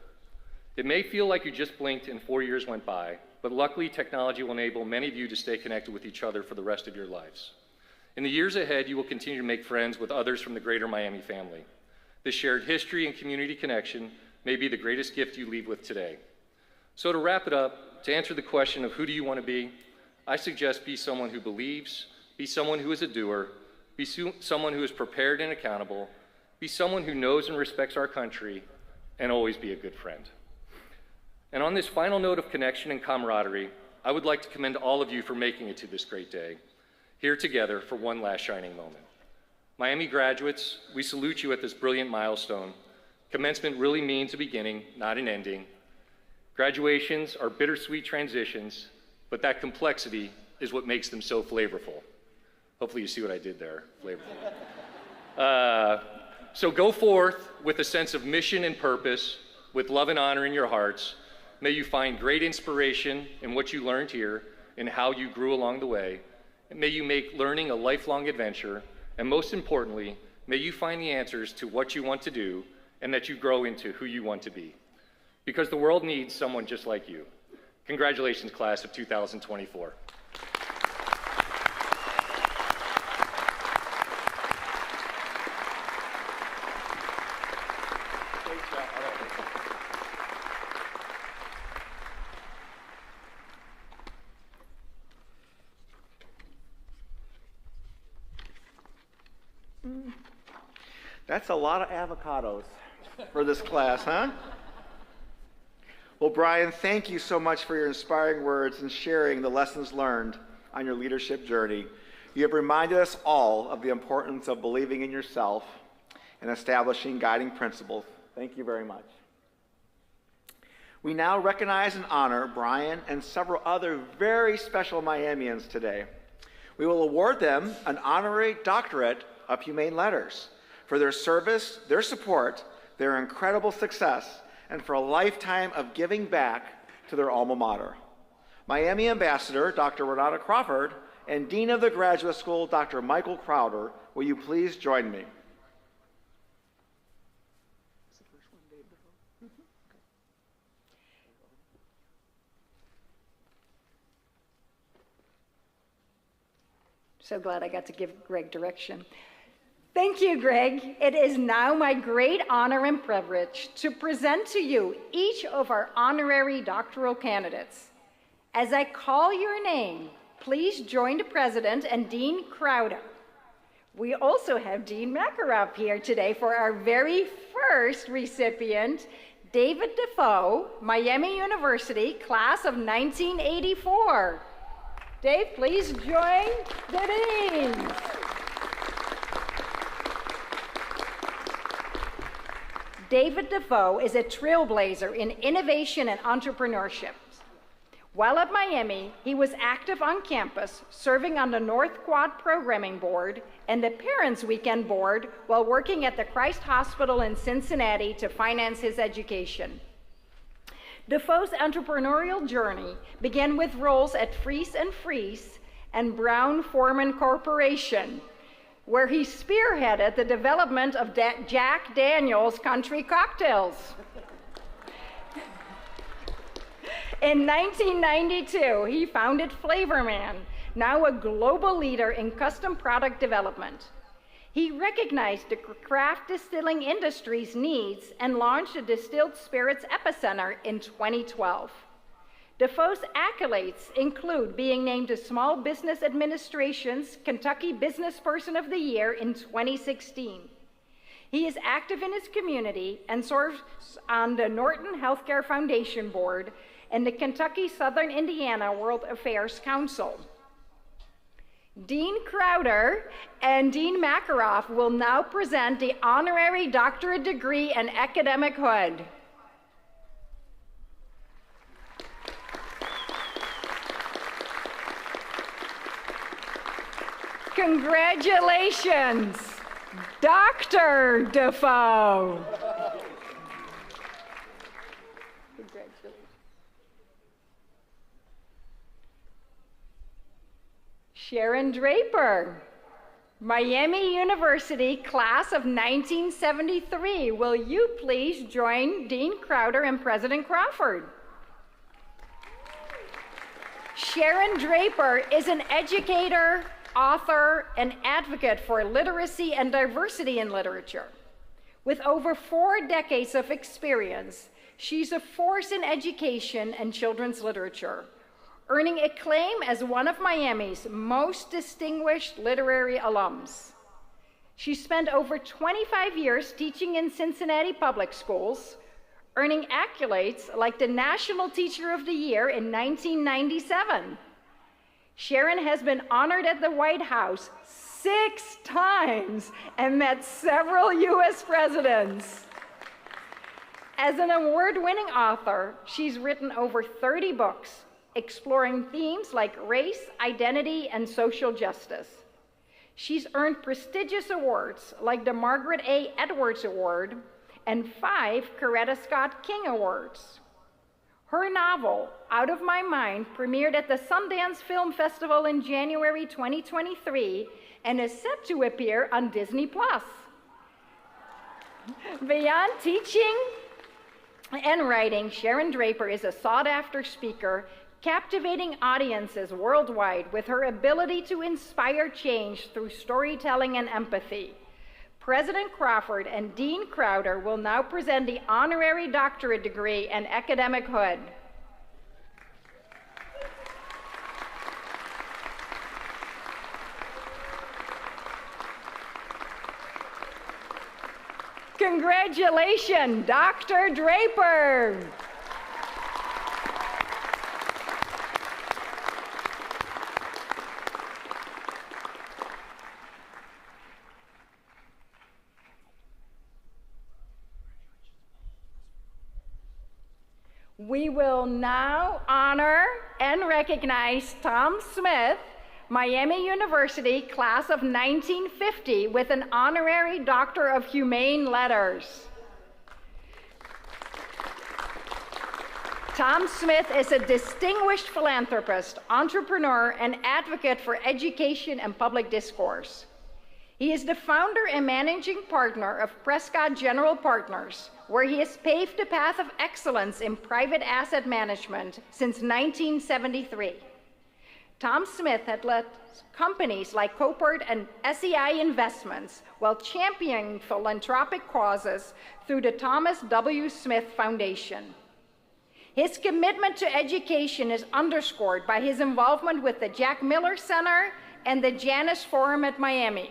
It may feel like you just blinked and 4 years went by, but luckily technology will enable many of you to stay connected with each other for the rest of your lives. In the years ahead, you will continue to make friends with others from the greater Miami family. This shared history and community connection may be the greatest gift you leave with today. So to wrap it up, to answer the question of who do you want to be, I suggest be someone who believes, be someone who is a doer, be someone who is prepared and accountable, be someone who knows and respects our country, and always be a good friend. And on this final note of connection and camaraderie, I would like to commend all of you for making it to this great day, here together for one last shining moment. Miami graduates, we salute you at this brilliant milestone. Commencement really means a beginning, not an ending. Graduations are bittersweet transitions, but that complexity is what makes them so flavorful. Hopefully you see what I did there, flavorful. So go forth with a sense of mission and purpose, with love and honor in your hearts. May you find great inspiration in what you learned here and how you grew along the way. And may you make learning a lifelong adventure. And most importantly, may you find the answers to what you want to do and that you grow into who you want to be. Because the world needs someone just like you. Congratulations, class of 2024. That's a lot of avocados for this class, huh? Well, Brian, thank you so much for your inspiring words and sharing the lessons learned on your leadership journey. You have reminded us all of the importance of believing in yourself and establishing guiding principles. Thank you very much. We now recognize and honor Brian and several other very special Miamians today. We will award them an honorary doctorate of humane letters for their service, their support, their incredible success, and for a lifetime of giving back to their alma mater. Miami Ambassador, Dr. Renata Crawford, and Dean of the Graduate School, Dr. Michael Crowder, will you please join me? So glad I got to give Greg direction. Thank you, Greg. It is now my great honor and privilege to present to you each of our honorary doctoral candidates. As I call your name, please join the President and Dean Crowder. We also have Dean Makarov here today for our very first recipient, David Defoe, Miami University, class of 1984. Dave, please join the deans. David Defoe is a trailblazer in innovation and entrepreneurship. While at Miami, he was active on campus, serving on the North Quad Programming Board and the Parents Weekend Board while working at the Christ Hospital in Cincinnati to finance his education. Defoe's entrepreneurial journey began with roles at Fries and Fries and Brown Forman Corporation, where he spearheaded the development of Jack Daniel's Country Cocktails. In 1992, he founded Flavorman, now a global leader in custom product development. He recognized the craft distilling industry's needs and launched the Distilled Spirits Epicenter in 2012. Defoe's accolades include being named the Small Business Administration's Kentucky Business Person of the Year in 2016. He is active in his community and serves on the Norton Healthcare Foundation Board and the Kentucky Southern Indiana World Affairs Council. Dean Crowder and Dean Makaroff will now present the honorary doctorate degree and academic hood. Congratulations, Dr. Defoe. Congratulations. Sharon Draper, Miami University, class of 1973. Will you please join Dean Crowder and President Crawford? Sharon Draper is an educator, author, and advocate for literacy and diversity in literature. With over 4 decades of experience, she's a force in education and children's literature, earning acclaim as one of Miami's most distinguished literary alums. She spent over 25 years teaching in Cincinnati public schools, earning accolades like the National Teacher of the Year in 1997. Sharon has been honored at the White House 6 times and met several U.S. presidents. As an award-winning author, she's written over 30 books, exploring themes like race, identity, and social justice. She's earned prestigious awards like the Margaret A. Edwards Award and 5 Coretta Scott King Awards. Her novel, Out of My Mind, premiered at the Sundance Film Festival in January 2023 and is set to appear on Disney+. Beyond teaching and writing, Sharon Draper is a sought-after speaker, captivating audiences worldwide with her ability to inspire change through storytelling and empathy. President Crawford and Dean Crowder will now present the honorary doctorate degree and academic hood. Congratulations, Dr. Draper. We will now honor and recognize Tom Smith, Miami University, class of 1950, with an honorary Doctor of Humane Letters. Tom Smith is a distinguished philanthropist, entrepreneur, and advocate for education and public discourse. He is the founder and managing partner of Prescott General Partners, where he has paved the path of excellence in private asset management since 1973. Tom Smith had led companies like Copart and SEI Investments while championing philanthropic causes through the Thomas W. Smith Foundation. His commitment to education is underscored by his involvement with the Jack Miller Center and the Janus Forum at Miami.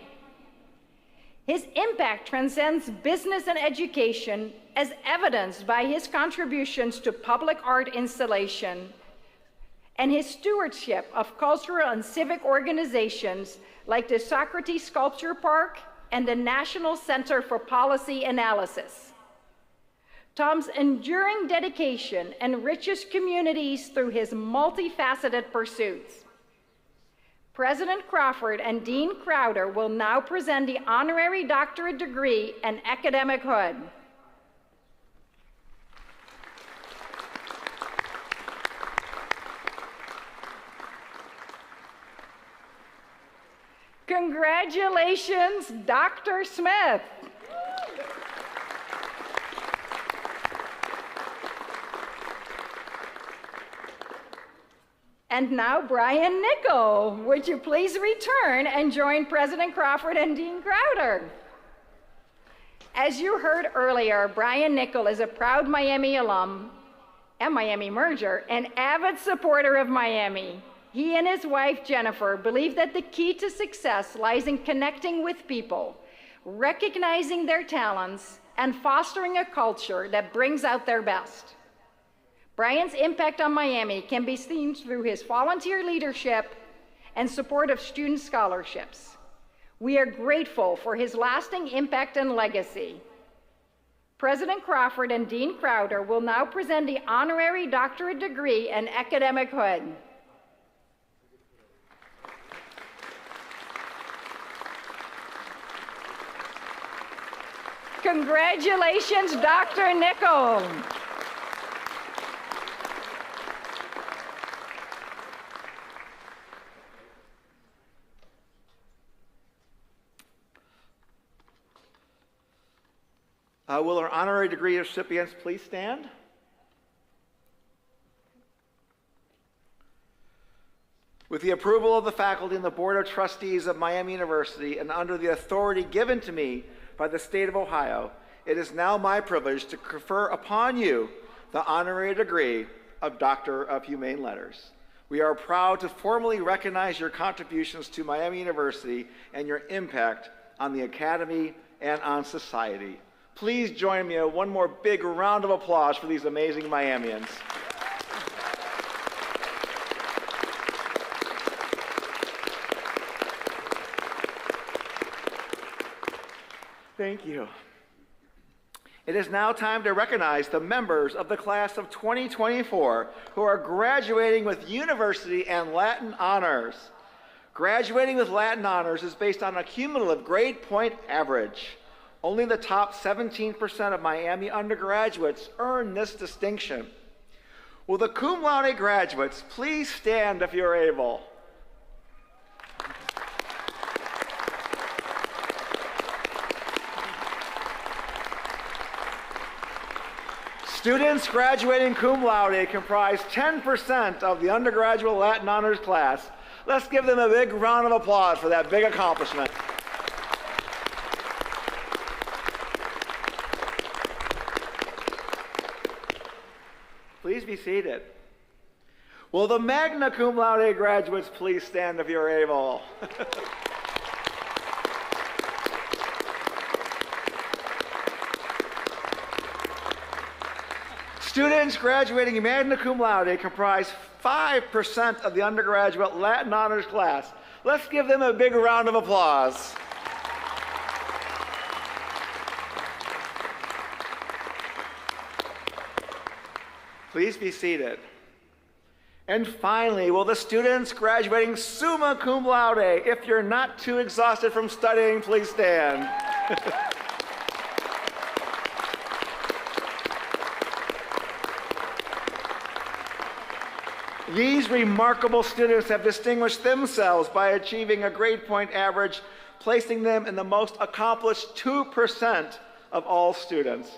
His impact transcends business and education, as evidenced by his contributions to public art installation and his stewardship of cultural and civic organizations like the Socrates Sculpture Park and the National Center for Policy Analysis. Tom's enduring dedication enriches communities through his multifaceted pursuits. President Crawford and Dean Crowder will now present the honorary doctorate degree and academic hood. Congratulations, Dr. Smith. And now, Brian Nichol, would you please return and join President Crawford and Dean Crowder? As you heard earlier, Brian Nichol is a proud Miami alum and Miami Merger, an avid supporter of Miami. He and his wife, Jennifer, believe that the key to success lies in connecting with people, recognizing their talents, and fostering a culture that brings out their best. Brian's impact on Miami can be seen through his volunteer leadership and support of student scholarships. We are grateful for his lasting impact and legacy. President Crawford and Dean Crowder will now present the honorary doctorate degree and academic hood. Congratulations, Dr. Nickel. Will our honorary degree recipients please stand? With the approval of the faculty and the Board of Trustees of Miami University and under the authority given to me by the state of Ohio, it is now my privilege to confer upon you the honorary degree of Doctor of Humane Letters. We are proud to formally recognize your contributions to Miami University and your impact on the academy and on society. Please join me in one more big round of applause for these amazing Miamians. Thank you. It is now time to recognize the members of the class of 2024 who are graduating with university and Latin honors. Graduating with Latin honors is based on a cumulative grade point average. Only the top 17% of Miami undergraduates earn this distinction. Will the cum laude graduates please stand if you're able? Students graduating cum laude comprise 10% of the undergraduate Latin honors class. Let's give them a big round of applause for that big accomplishment. Please be seated. Will the magna cum laude graduates please stand if you're able? Students graduating magna cum laude comprise 5% of the undergraduate Latin honors class. Let's give them a big round of applause. Please be seated. And finally, will the students graduating summa cum laude, if you're not too exhausted from studying, please stand. These remarkable students have distinguished themselves by achieving a grade point average, placing them in the most accomplished 2% of all students.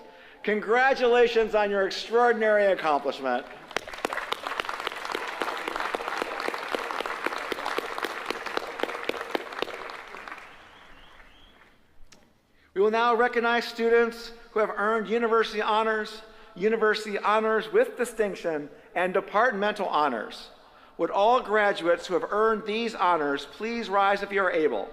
Congratulations on your extraordinary accomplishment. We will now recognize students who have earned university honors with distinction, and departmental honors. Would all graduates who have earned these honors please rise if you are able?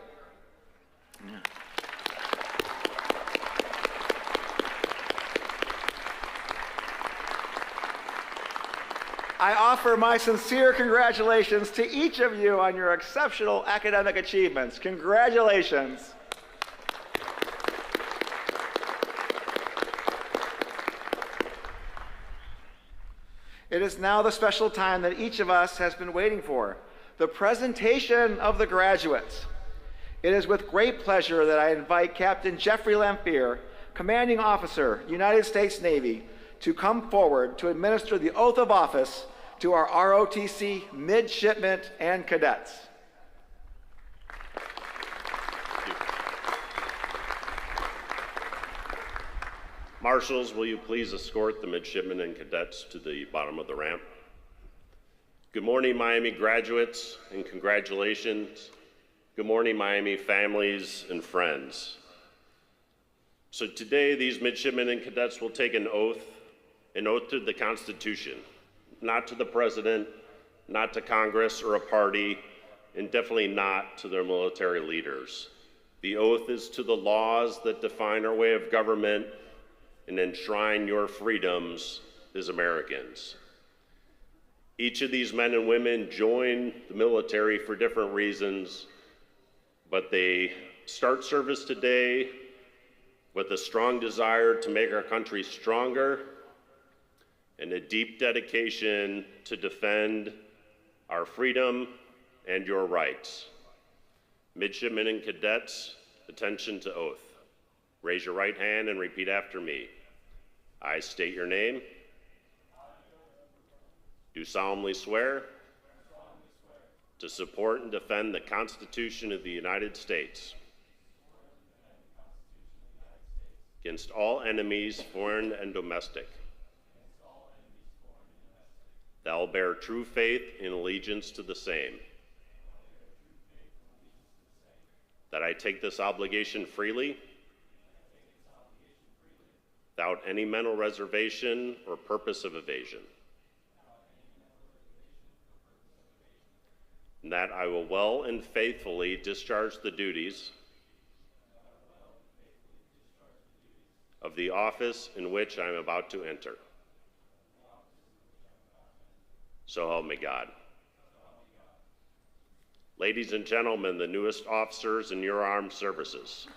I offer my sincere congratulations to each of you on your exceptional academic achievements. Congratulations. It is now the special time that each of us has been waiting for, the presentation of the graduates. It is with great pleasure that I invite Captain Jeffrey Lamphere, Commanding Officer, United States Navy, to come forward to administer the oath of office to our ROTC midshipmen and cadets. Marshals, will you please escort the midshipmen and cadets to the bottom of the ramp? Good morning, Miami graduates, and congratulations. Good morning, Miami families and friends. So today, these midshipmen and cadets will take an oath to the Constitution, not to the President, not to Congress or a party, and definitely not to their military leaders. The oath is to the laws that define our way of government and enshrine your freedoms as Americans. Each of these men and women join the military for different reasons, but they start service today with a strong desire to make our country stronger and a deep dedication to defend our freedom and your rights. Midshipmen and cadets, attention to oath. Raise your right hand and repeat after me. I state your name. Do solemnly swear to support and defend the Constitution of the United States against all enemies, foreign and domestic. That I will bear true faith and allegiance to the same. That I take this obligation freely, without any mental reservation or purpose of evasion. And that I will well and faithfully discharge the duties of the office in which I am about to enter. So help me God. Ladies and gentlemen, the newest officers in your armed services.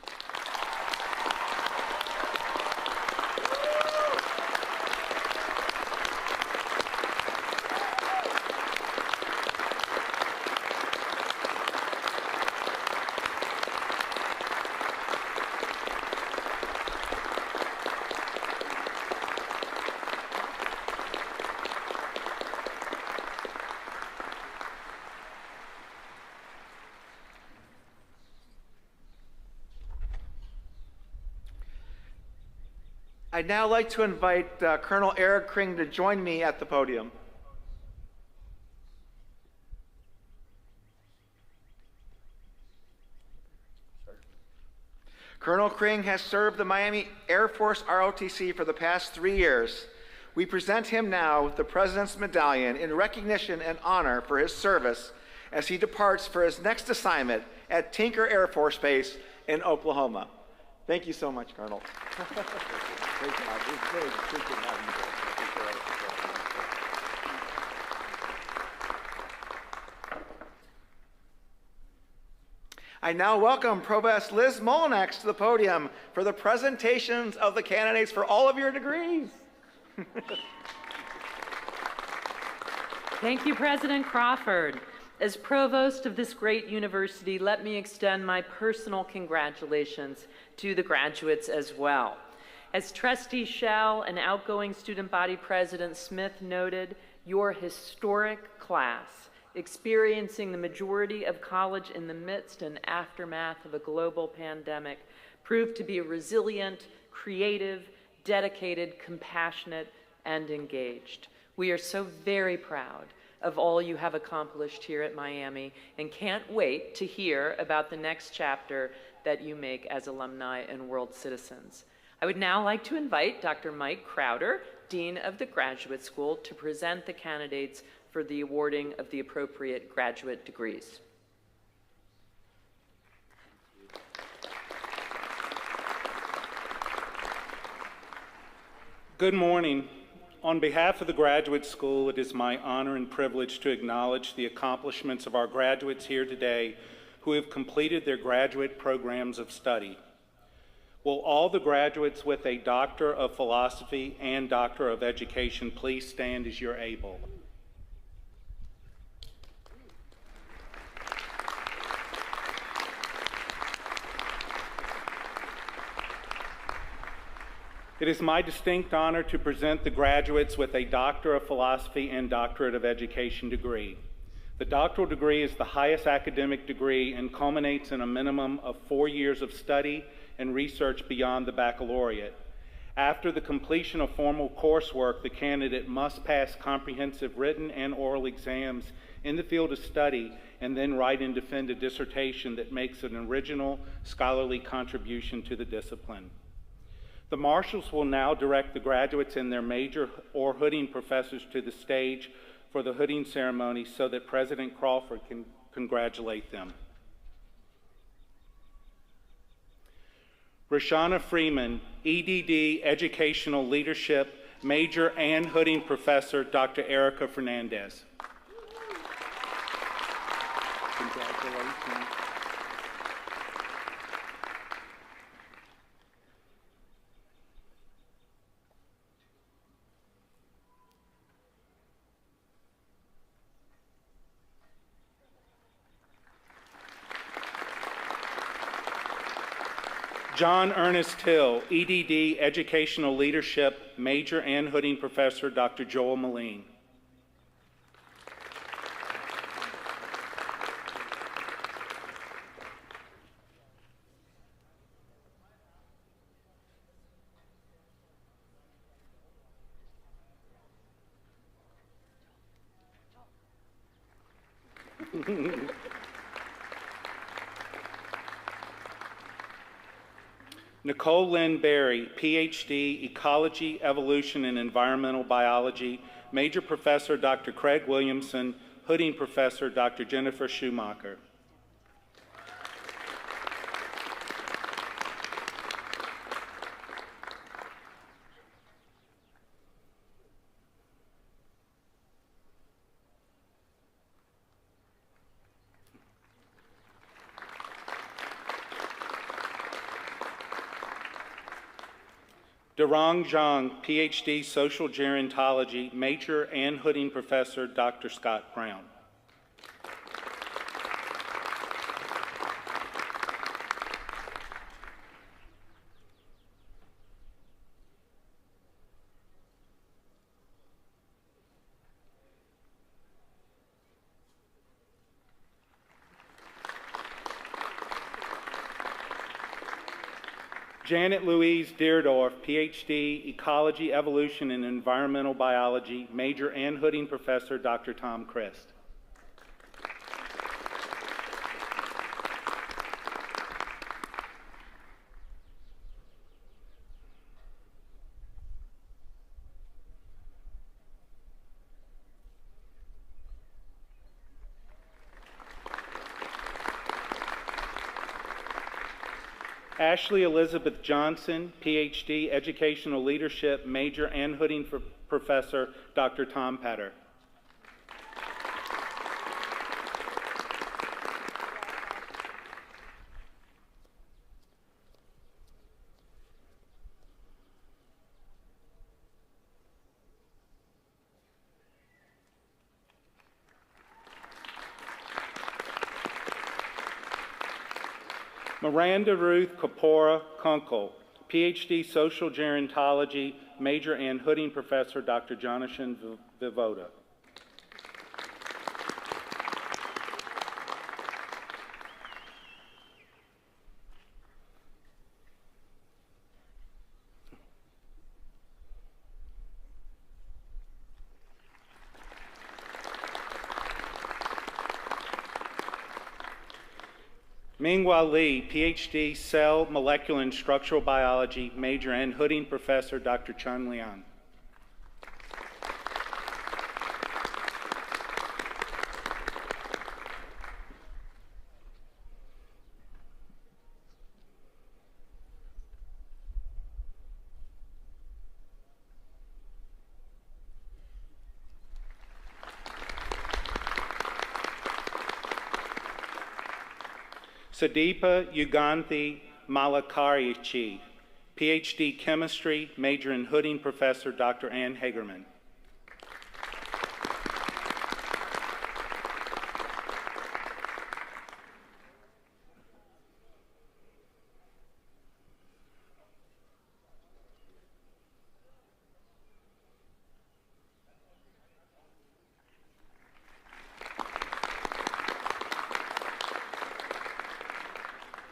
I'd now like to invite Colonel Eric Kring to join me at the podium. Colonel Kring has served the Miami Air Force ROTC for the past 3 years. We present him now with the President's Medallion in recognition and honor for his service as he departs for his next assignment at Tinker Air Force Base in Oklahoma. Thank you so much, Colonel. Great job. It was really appreciate having you there. I now welcome Provost Liz Molinax to the podium for the presentations of the candidates for all of your degrees. Thank you, President Crawford. As provost of this great university, let me extend my personal congratulations to the graduates as well. As Trustee Schell and outgoing student body president Smith noted, your historic class, experiencing the majority of college in the midst and aftermath of a global pandemic, proved to be resilient, creative, dedicated, compassionate, and engaged. We are so very proud of all you have accomplished here at Miami and can't wait to hear about the next chapter that you make as alumni and world citizens. I would now like to invite Dr. Mike Crowder, Dean of the Graduate School, to present the candidates for the awarding of the appropriate graduate degrees. Good morning. On behalf of the Graduate School, it is my honor and privilege to acknowledge the accomplishments of our graduates here today who have completed their graduate programs of study. Will all the graduates with a Doctor of Philosophy and Doctor of Education please stand as you're able? It is my distinct honor to present the graduates with a Doctor of Philosophy and Doctorate of Education degree. The doctoral degree is the highest academic degree and culminates in a minimum of 4 years of study and research beyond the baccalaureate. After the completion of formal coursework, the candidate must pass comprehensive written and oral exams in the field of study and then write and defend a dissertation that makes an original scholarly contribution to the discipline. The marshals will now direct the graduates and their major or hooding professors to the stage for the hooding ceremony so that President Crawford can congratulate them. Rashana Freeman, EDD Educational Leadership Major and Hooding Professor, Dr. Erica Fernandez. Congratulations. John Ernest Hill, EDD Educational Leadership Major and Hooding Professor, Dr. Joel Moline. Nicole Lynn Berry, PhD, Ecology, Evolution, and Environmental Biology, Major Professor Dr. Craig Williamson, Hooding Professor Dr. Jennifer Schumacher. Durang Zhang, PhD, Social Gerontology, Major and Hooding Professor, Dr. Scott Brown. Janet Louise Deerdorf, PhD, Ecology, Evolution, and Environmental Biology, Major and Hooding Professor, Dr. Tom Christ. Ashley Elizabeth Johnson, PhD, Educational Leadership, Major and Hooding Professor, Dr. Tom Petter. Miranda Ruth Kapora Kunkel, PhD, Social Gerontology, Major and Hooding Professor, Dr. Jonathan Vivoda. Minghua Li, PhD, Cell, Molecular, and Structural Biology, Major and Hooding Professor, Dr. Chun Liang. Sadeepa Yuganthi Malakarichi, PhD Chemistry, Major and Hooding Professor, Dr. Ann Hagerman.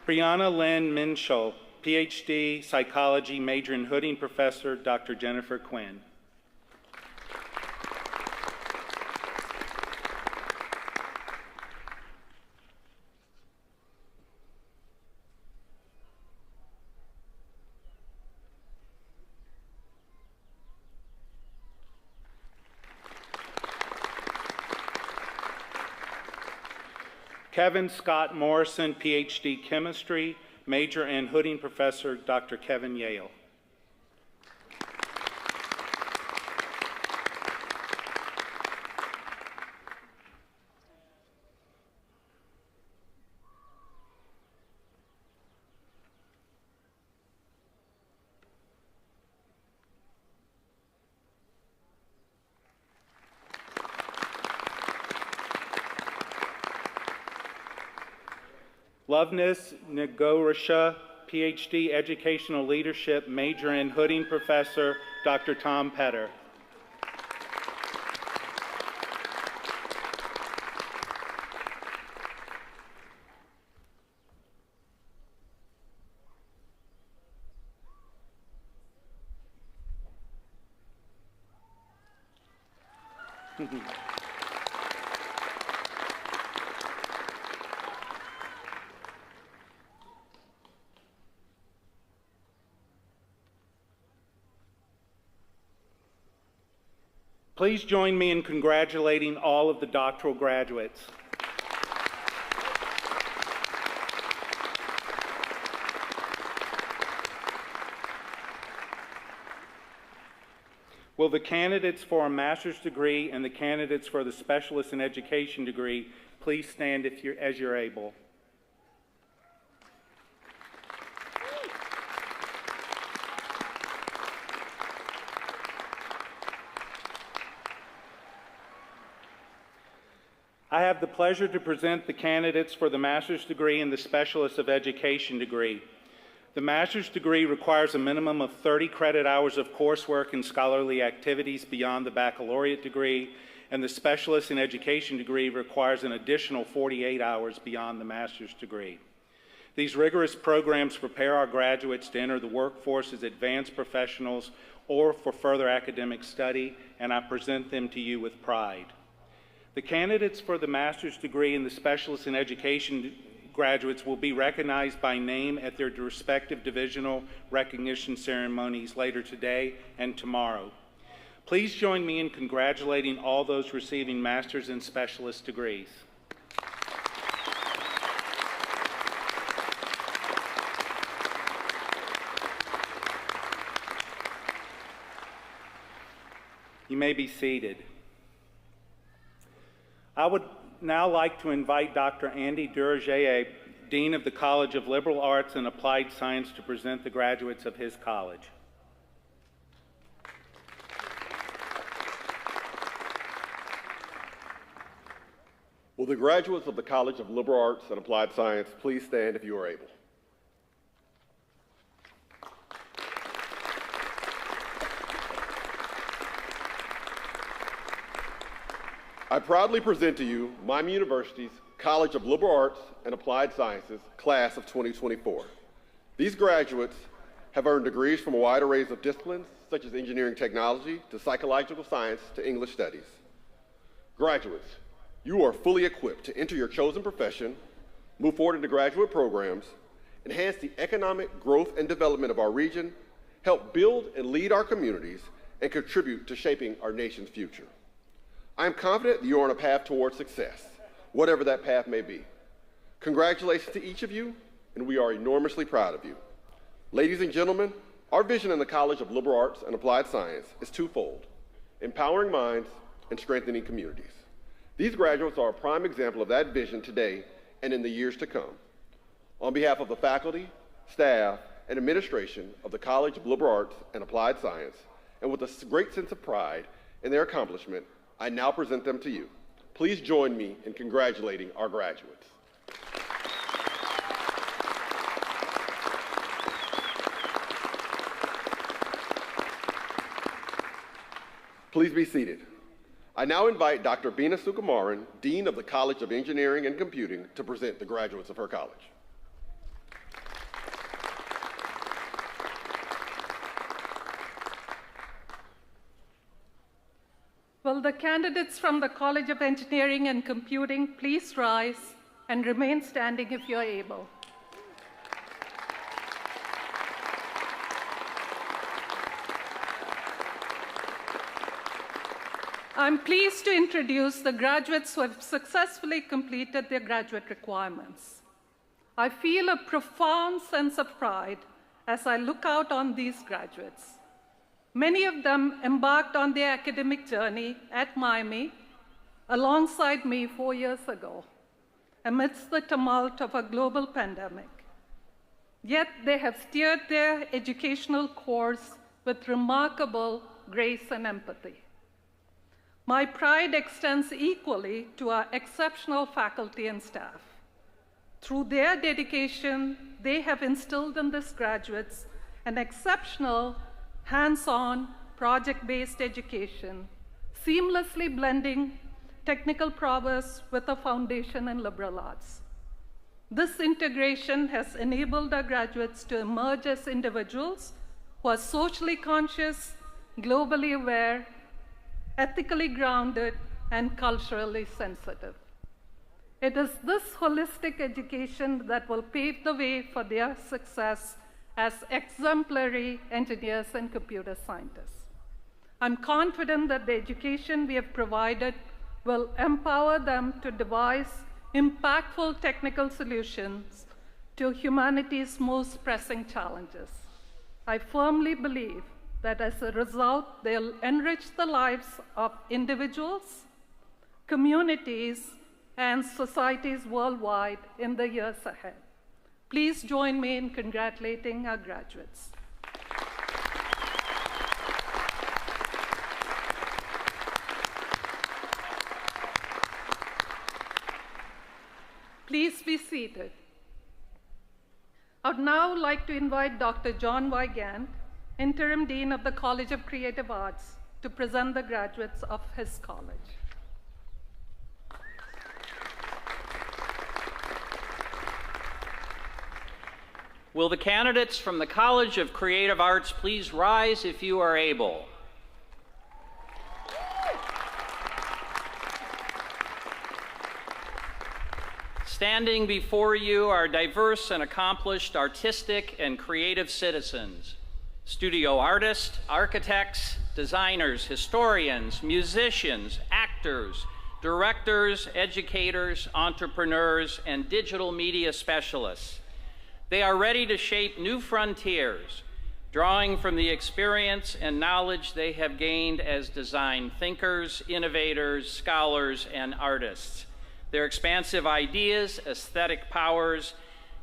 Brianna Lynn Minshall, PhD, Psychology, Major and Hooding Professor, Dr. Jennifer Quinn. Kevin Scott Morrison, PhD, Chemistry, Major and Hooding Professor, Dr. Kevin Yale. Loveness Nagorasha, PhD, Educational Leadership, major in Hooding Professor, Dr. Tom Petter. Please join me in congratulating all of the doctoral graduates. Will the candidates for a master's degree and the candidates for the specialist in education degree please stand as you're able. I have the pleasure to present the candidates for the master's degree and the specialist of education degree. The master's degree requires a minimum of 30 credit hours of coursework and scholarly activities beyond the baccalaureate degree, and the specialist in education degree requires an additional 48 hours beyond the master's degree. These rigorous programs prepare our graduates to enter the workforce as advanced professionals or for further academic study, and I present them to you with pride. The candidates for the master's degree and the specialists in education graduates will be recognized by name at their respective divisional recognition ceremonies later today and tomorrow. Please join me in congratulating all those receiving master's and specialist degrees. You may be seated. I would now like to invite Dr. Andy Durajaye, Dean of the College of Liberal Arts and Applied Science, to present the graduates of his college. Will the graduates of the College of Liberal Arts and Applied Science please stand if you are able? I proudly present to you Miami University's College of Liberal Arts and Applied Sciences class of 2024. These graduates have earned degrees from a wide array of disciplines, such as engineering technology to psychological science to English studies. Graduates, you are fully equipped to enter your chosen profession, move forward into graduate programs, enhance the economic growth and development of our region, help build and lead our communities, and contribute to shaping our nation's future. I am confident that you are on a path towards success, whatever that path may be. Congratulations to each of you, and we are enormously proud of you. Ladies and gentlemen, our vision in the College of Liberal Arts and Applied Science is twofold: empowering minds and strengthening communities. These graduates are a prime example of that vision today and in the years to come. On behalf of the faculty, staff, and administration of the College of Liberal Arts and Applied Science, and with a great sense of pride in their accomplishment, I now present them to you. Please join me in congratulating our graduates. Please be seated. I now invite Dr. Bina Sukumaran, Dean of the College of Engineering and Computing, to present the graduates of her college. Will the candidates from the College of Engineering and Computing please rise and remain standing if you're able. I'm pleased to introduce the graduates who have successfully completed their graduate requirements. I feel a profound sense of pride as I look out on these graduates. Many of them embarked on their academic journey at Miami alongside me 4 years ago, amidst the tumult of a global pandemic. Yet they have steered their educational course with remarkable grace and empathy. My pride extends equally to our exceptional faculty and staff. Through their dedication, they have instilled in these graduates an exceptional, hands-on, project-based education, seamlessly blending technical prowess with a foundation in liberal arts. This integration has enabled our graduates to emerge as individuals who are socially conscious, globally aware, ethically grounded, and culturally sensitive. It is this holistic education that will pave the way for their success as exemplary engineers and computer scientists. I'm confident that the education we have provided will empower them to devise impactful technical solutions to humanity's most pressing challenges. I firmly believe that as a result, they'll enrich the lives of individuals, communities, and societies worldwide in the years ahead. Please join me in congratulating our graduates. Please be seated. I would now like to invite Dr. John Wygant, Interim Dean of the College of Creative Arts, to present the graduates of his college. Will the candidates from the College of Creative Arts please rise if you are able? Standing before you are diverse and accomplished artistic and creative citizens, studio artists, architects, designers, historians, musicians, actors, directors, educators, entrepreneurs, and digital media specialists. They are ready to shape new frontiers, drawing from the experience and knowledge they have gained as design thinkers, innovators, scholars, and artists. Their expansive ideas, aesthetic powers,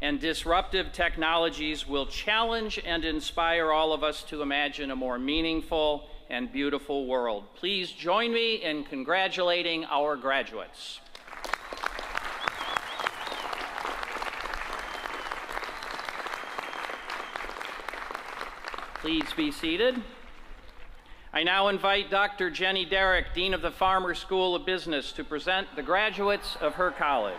and disruptive technologies will challenge and inspire all of us to imagine a more meaningful and beautiful world. Please join me in congratulating our graduates. Please be seated. I now invite Dr. Jenny Derrick, Dean of the Farmer School of Business, to present the graduates of her college.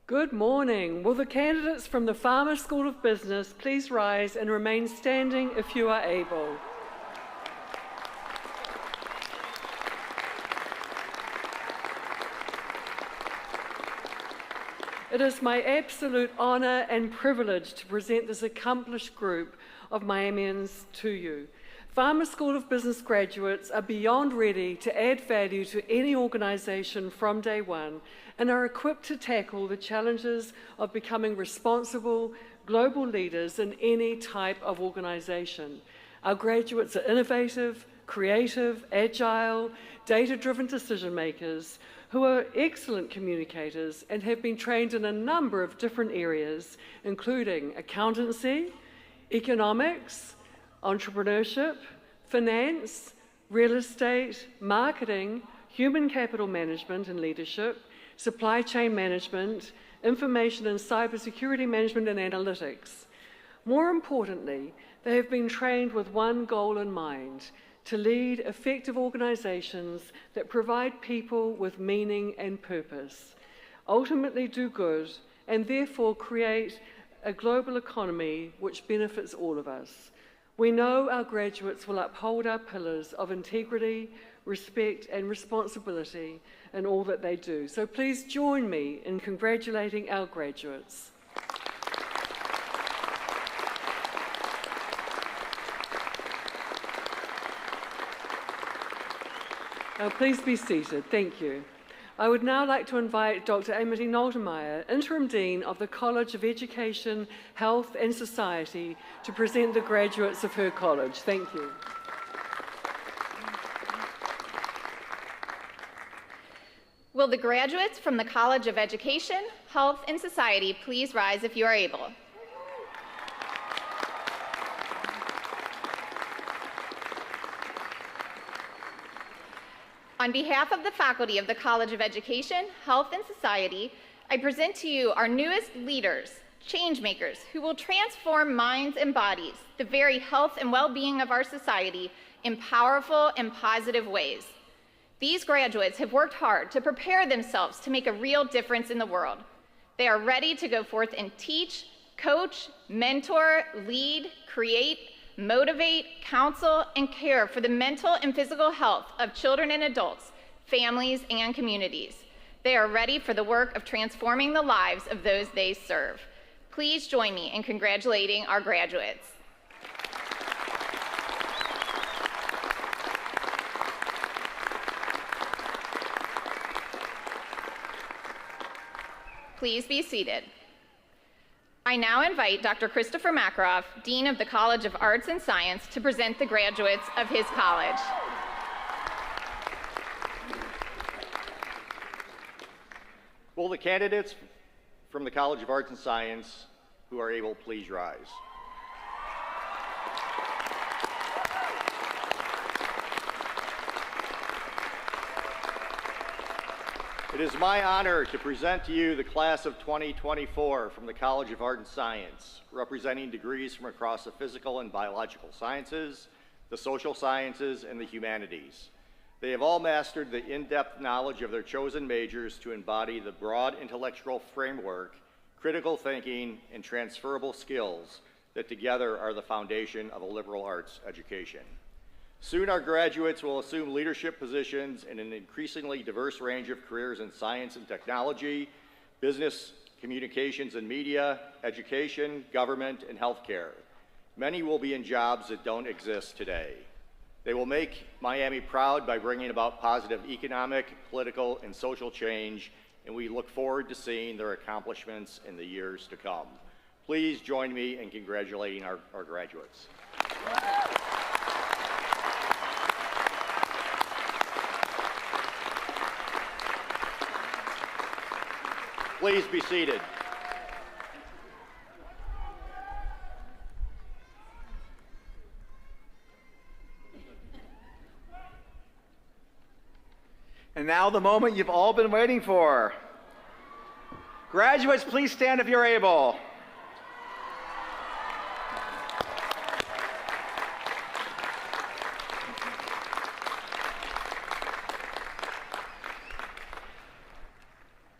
Good morning. Will the candidates from the Farmer School of Business please rise and remain standing if you are able? It is my absolute honor and privilege to present this accomplished group of Miamians to you. Farmer School of Business graduates are beyond ready to add value to any organization from day one and are equipped to tackle the challenges of becoming responsible global leaders in any type of organization. Our graduates are innovative, creative, agile, data-driven decision makers who are excellent communicators and have been trained in a number of different areas, including accountancy, economics, entrepreneurship, finance, real estate, marketing, human capital management and leadership, supply chain management, information and cybersecurity management and analytics. More importantly, they have been trained with one goal in mind: to lead effective organizations that provide people with meaning and purpose, ultimately do good, and therefore create a global economy which benefits all of us. We know our graduates will uphold our pillars of integrity, respect, and responsibility in all that they do. So please join me in congratulating our graduates. Now, please be seated. Thank you. I would now like to invite Dr. Amity Noltemeyer, Interim Dean of the College of Education, Health and Society, to present the graduates of her college. Thank you. Will the graduates from the College of Education, Health and Society please rise if you are able? On behalf of the faculty of the College of Education, Health, and Society, I present to you our newest leaders, change makers, who will transform minds and bodies, the very health and well-being of our society, in powerful and positive ways. These graduates have worked hard to prepare themselves to make a real difference in the world. They are ready to go forth and teach, coach, mentor, lead, create, motivate, counsel, and care for the mental and physical health of children and adults, families, and communities. They are ready for the work of transforming the lives of those they serve. Please join me in congratulating our graduates. Please be seated. I now invite Dr. Christopher Makaroff, Dean of the College of Arts and Science, to present the graduates of his college. Will the candidates from the College of Arts and Science who are able please rise? It is my honor to present to you the class of 2024 from the College of Art and Science, representing degrees from across the physical and biological sciences, the social sciences, and the humanities. They have all mastered the in-depth knowledge of their chosen majors to embody the broad intellectual framework, critical thinking, and transferable skills that together are the foundation of a liberal arts education. Soon our graduates will assume leadership positions in an increasingly diverse range of careers in science and technology, business, communications and media, education, government, and healthcare. Many will be in jobs that don't exist today. They will make Miami proud by bringing about positive economic, political, and social change, and we look forward to seeing their accomplishments in the years to come. Please join me in congratulating our graduates. Please be seated. And now the moment you've all been waiting for. Graduates, please stand if you're able.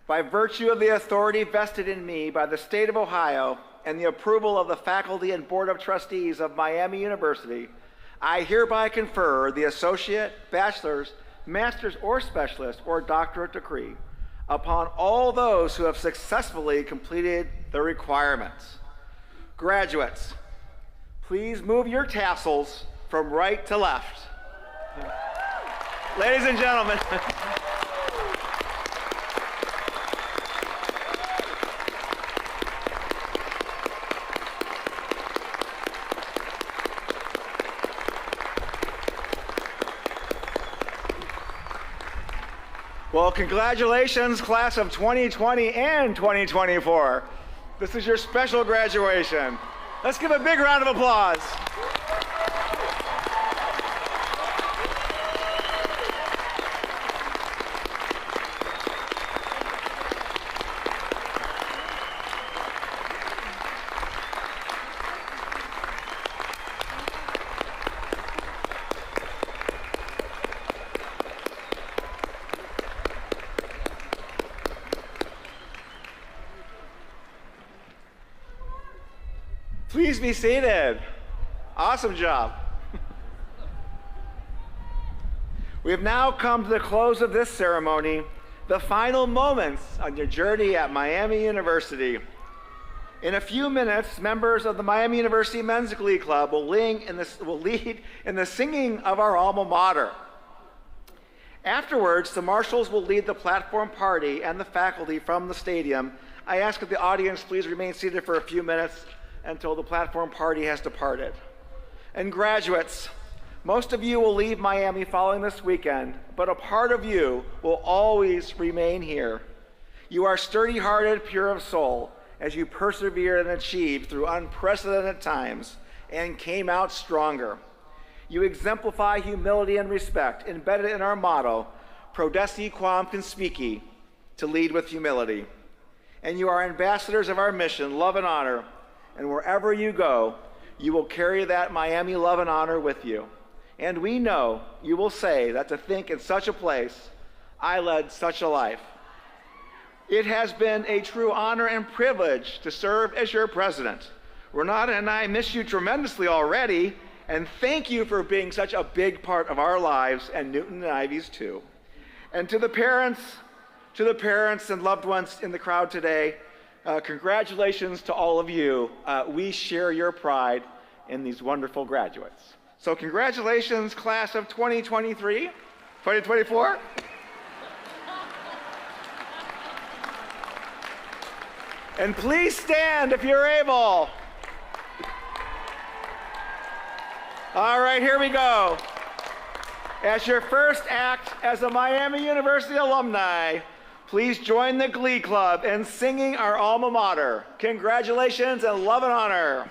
By virtue of the authority vested in me by the state of Ohio and the approval of the faculty and board of trustees of Miami University, I hereby confer the associate, bachelor's, master's or specialist or doctorate degree upon all those who have successfully completed the requirements. Graduates, please move your tassels from right to left. Ladies and gentlemen, well, congratulations, class of 2020 and 2024. This is your special graduation. Let's give a big round of applause. Please be seated. Awesome job. We have now come to the close of this ceremony, the final moments on your journey at Miami University. In a few minutes, members of the Miami University Men's Glee Club will lead in the singing of our alma mater. Afterwards, the marshals will lead the platform party and the faculty from the stadium. I ask that the audience please remain seated for a few minutes until the platform party has departed. And graduates, most of you will leave Miami following this weekend, but a part of you will always remain here. You are sturdy-hearted, pure of soul, as you persevered and achieved through unprecedented times and came out stronger. You exemplify humility and respect embedded in our motto, prodesti quam conspici, to lead with humility. And you are ambassadors of our mission, love and honor, and wherever you go, you will carry that Miami love and honor with you. And we know you will say that to think in such a place, I led such a life. It has been a true honor and privilege to serve as your president. Renata and I miss you tremendously already, and thank you for being such a big part of our lives, and Newton and Ivy's too. And to the parents and loved ones in the crowd today, congratulations to all of you. We share your pride in these wonderful graduates. So congratulations, class of 2024. And please stand if you're able. All right, here we go. As your first act as a Miami University alumni, please join the Glee Club in singing our alma mater. Congratulations and love and honor.